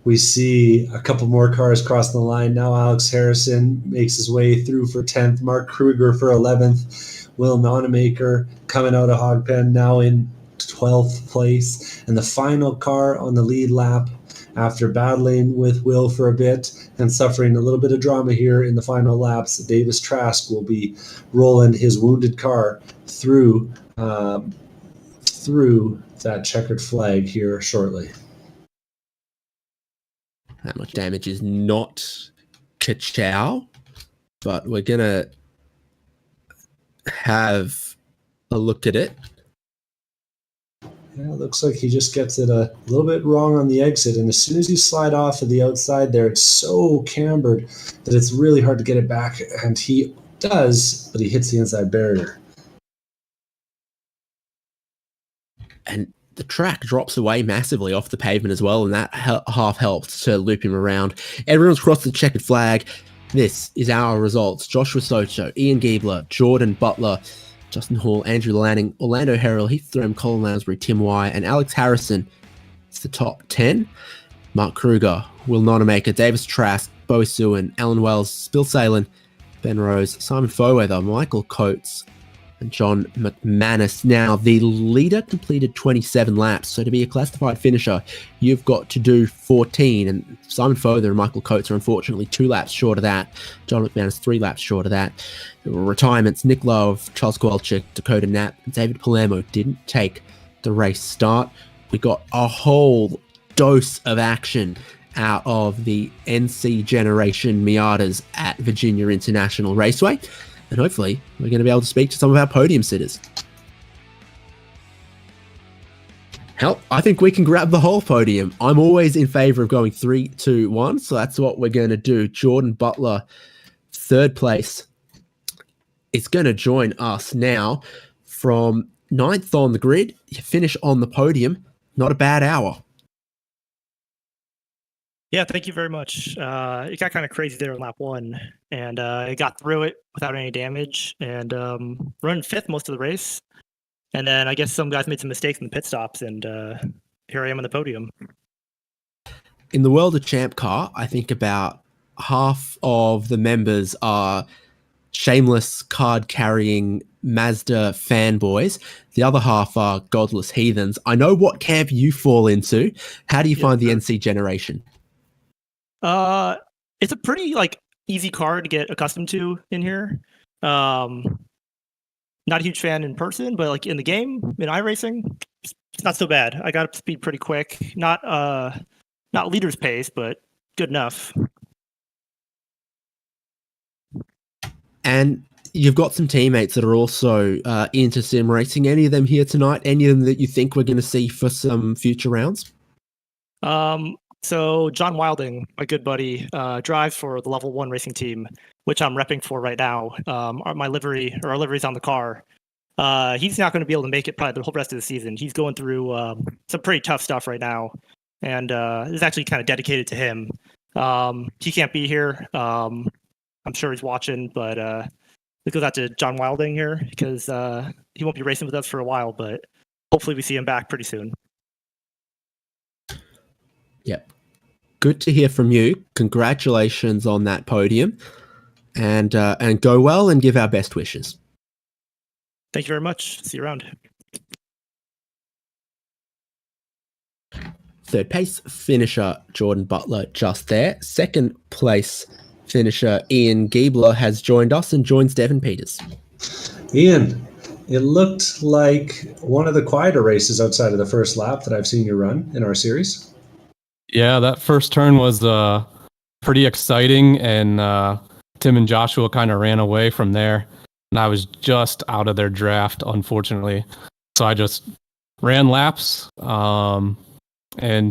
We see a couple more cars crossing the line. Now Alex Harrison makes his way through for 10th. Mark Kruger for 11th. Will Nonamaker coming out of Hogpen now in 12th place. And the final car on the lead lap, after battling with Will for a bit and suffering a little bit of drama here in the final laps, Davis Trask will be rolling his wounded car through that checkered flag here shortly. That much damage is not ka-chow, but we're going to have a look at it. Yeah, it looks like he just gets it a little bit wrong on the exit, and as soon as you slide off of the outside there, it's so cambered that it's really hard to get it back, and he does, but he hits the inside barrier. And the track drops away massively off the pavement as well, and that half helped to loop him around. Everyone's crossed the checkered flag. This is our results. Joshua Soto, Ian Giebler, Jordan Butler, Justin Hall, Andrew Lanning, Orlando Herrill, Heath Thurham, Colin Lounsbury, Tim Wire, and Alex Harrison. It's the top 10. Mark Kruger, Will Nonamaker, Davis Trask, Bo Sewin, Alan Wells, Bill Salen, Ben Rose, Simon Foweather, Michael Coates, and John McManus. Now, the leader completed 27 laps, so to be a classified finisher, you've got to do 14, and Simon Foweather and Michael Coates are unfortunately 2 laps short of that. John McManus 3 laps short of that. Retirements, Nick Love, Charles Kowalczyk, Dakota Knapp, and David Palermo didn't take the race start. We got a whole dose of action out of the NC Generation Miatas at Virginia International Raceway. And hopefully, we're going to be able to speak to some of our podium sitters. Hell, I think we can grab the whole podium. I'm always in favor of going 3, 2, 1, so that's what we're going to do. Jordan Butler, 3rd place, is going to join us now from 9th on the grid. You finish on the podium. Not a bad hour. Yeah, thank you very much. It got kind of crazy there on lap 1, and it got through it without any damage, and running 5th most of the race. And then I guess some guys made some mistakes in the pit stops, and here I am on the podium. In the world of ChampCar, I think about half of the members are shameless card-carrying Mazda fanboys. The other half are godless heathens. I know what camp you fall into. How do you find the NC Generation? It's a pretty easy car to get accustomed to in here. Not a huge fan in person, but in the game, in iRacing, it's not so bad. I got up to speed pretty quick. Not leader's pace, but good enough. And you've got some teammates that are also into sim racing. Any of them here tonight? Any of them that you think we're going to see for some future rounds? So John Wilding, my good buddy, drives for the Level 1 racing team, which I'm repping for right now. Our livery's on the car. He's not going to be able to make it probably the whole rest of the season. He's going through some pretty tough stuff right now, and it's actually kind of dedicated to him. He can't be here. I'm sure he's watching, but it goes out to John Wilding here because he won't be racing with us for a while, but hopefully we see him back pretty soon. Yep. Good to hear from you. Congratulations on that podium, and go well and give our best wishes. Thank you very much. See you around. Third place finisher Jordan Butler just there. Second place finisher Ian Giebler has joined us and joins Devin Peters. Ian, it looked like one of the quieter races outside of the first lap that I've seen you run in our series. Yeah, that first turn was pretty exciting, and Tim and Joshua kind of ran away from there. And I was just out of their draft, unfortunately. So I just ran laps. And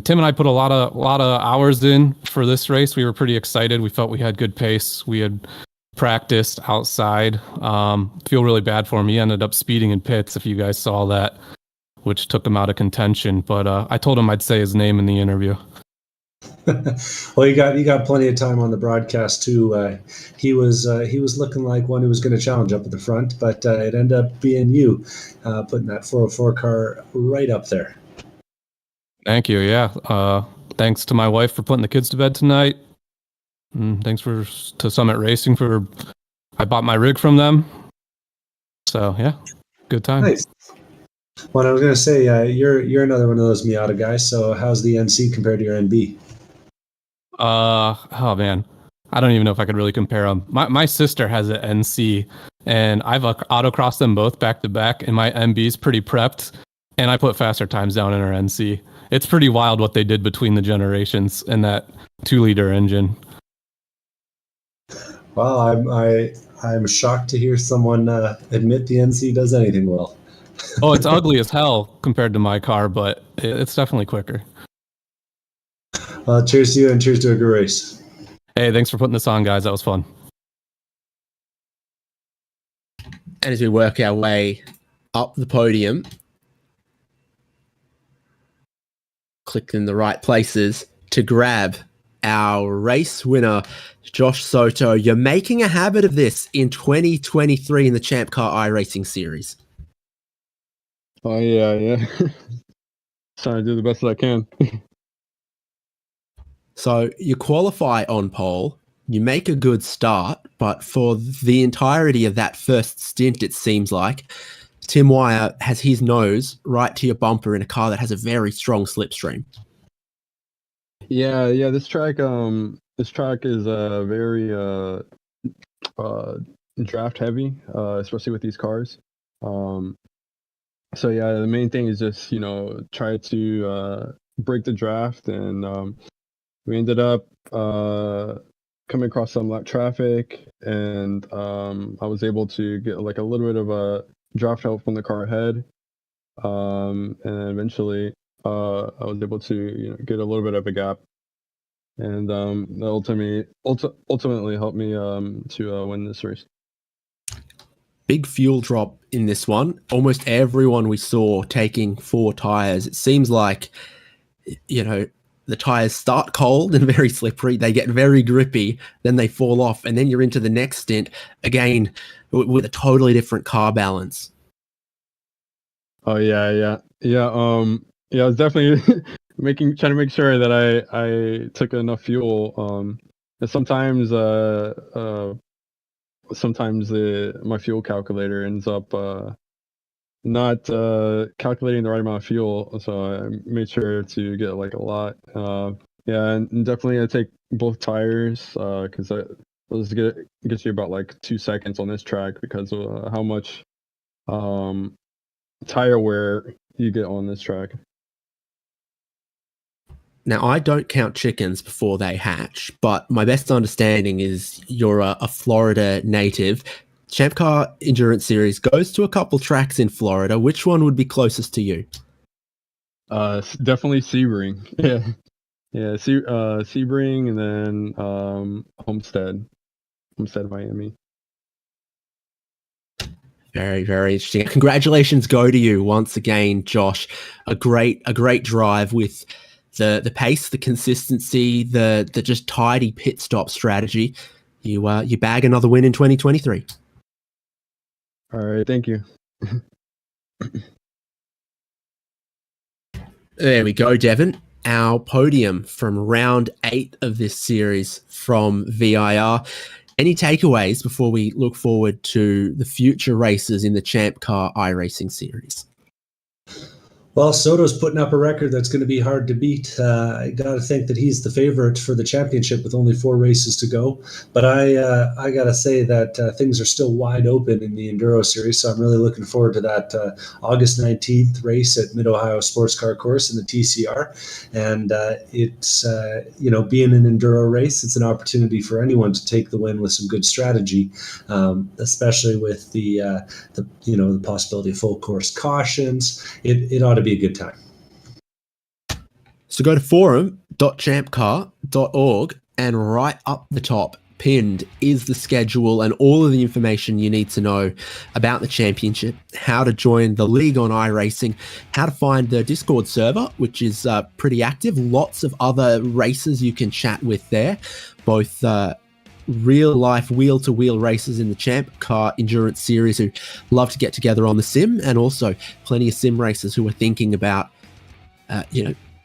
Tim and I put a lot of hours in for this race. We were pretty excited. We felt we had good pace. We had practiced outside. Feel really bad for him. He ended up speeding in pits, if you guys saw that, which took him out of contention. But I told him I'd say his name in the interview. Well, you got plenty of time on the broadcast too. He was looking like one who was going to challenge up at the front, but it ended up being you putting that 404 car right up there. Thank you. Yeah. Thanks to my wife for putting the kids to bed tonight. And thanks to Summit Racing I bought my rig from them. So yeah, good time. Nice. Well, I was going to say you're another one of those Miata guys. So how's the NC compared to your NB? Oh man, I don't even know if I could really compare them. My sister has an NC, and I've autocrossed them both back to back, and my MB's pretty prepped, and I put faster times down in her NC. It's pretty wild what they did between the generations and that 2-liter engine. Well, I'm shocked to hear someone admit the NC does anything well. Oh, it's ugly as hell compared to my car, but it's definitely quicker. Cheers to you and cheers to a good race. Hey, thanks for putting this on, guys. That was fun. And as we work our way up the podium, click in the right places to grab our race winner, Josh Soto. You're making a habit of this in 2023 in the ChampCar iRacing series. Oh, yeah. Trying to do the best that I can. So you qualify on pole, you make a good start, but for the entirety of that first stint, it seems like, Tim Wire has his nose right to your bumper in a car that has a very strong slipstream. Yeah. This track is very draft heavy, especially with these cars. So yeah, the main thing is just try to break the draft, and we ended up coming across some lap traffic, and I was able to get like a little bit of a draft help from the car ahead, and then eventually I was able to get a little bit of a gap, and that ultimately helped me to win this race. Big fuel drop in this one. Almost everyone we saw taking 4 tires. It seems like, the tires start cold and very slippery. They get very grippy, then they fall off, and then you're into the next stint again with a totally different car balance. Oh yeah. I was definitely trying to make sure that I took enough fuel. And sometimes my fuel calculator ends up not calculating the right amount of fuel, so I made sure to get like a lot. And definitely I take both tires because let's get you about like 2 seconds on this track because of how much tire wear you get on this track. Now, I don't count chickens before they hatch, but my best understanding is you're a Florida native. ChampCar Endurance Series goes to a couple tracks in Florida. Which one would be closest to you? Definitely Sebring. Yeah, Sebring, and then Homestead, Miami. Very, very interesting. Congratulations go to you once again, Josh. A great drive with the pace, the consistency, the just tidy pit stop strategy. You bag another win in 2023. All right, thank you. There we go, Devon. Our podium from round 8 of this series from VIR. Any takeaways before we look forward to the future races in the ChampCar iRacing series? Well, Soto's putting up a record that's going to be hard to beat. I got to think that he's the favorite for the championship with only 4 races to go. But I got to say that things are still wide open in the Enduro Series, so I'm really looking forward to that August 19th race at Mid-Ohio Sports Car Course in the TCR. And it's, being an Enduro race, it's an opportunity for anyone to take the win with some good strategy, especially with the possibility of full course cautions. It ought to be a good time. So go to forum.champcar.org, and right up the top, pinned, is the schedule and all of the information you need to know about the championship, how to join the league on iRacing, how to find the Discord server, which is pretty active. Lots of other races you can chat with there, both real life wheel-to-wheel racers in the ChampCar Endurance Series who love to get together on the sim, and also plenty of sim racers who are thinking about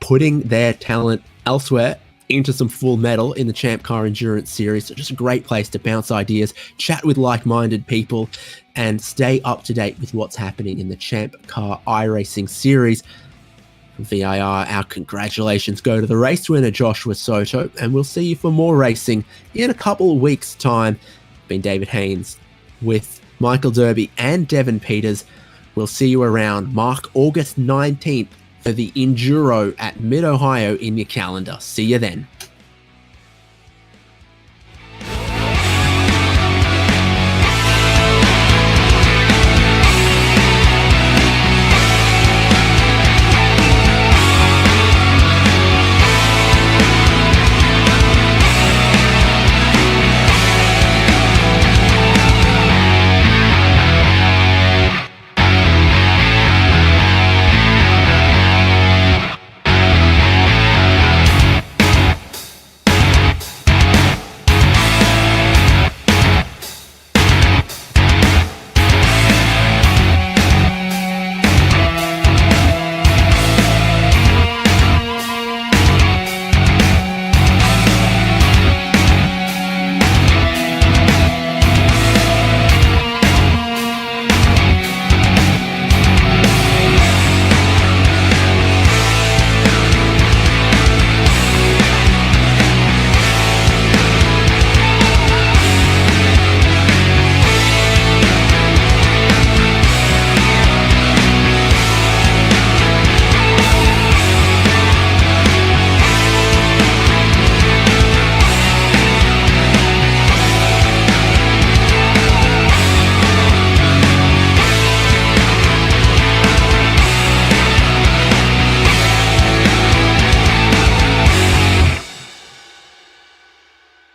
putting their talent elsewhere into some full metal in the ChampCar Endurance Series. So just a great place to bounce ideas, chat with like-minded people, and stay up to date with what's happening in the ChampCar iRacing Series. VIR, our congratulations go to the race winner, Joshua Soto, and we'll see you for more racing in a couple of weeks' time. Been David Haynes with Michael Derby and Devon Peters. We'll see you around. Mark August 19th for the Enduro at Mid-Ohio in your calendar. See you then.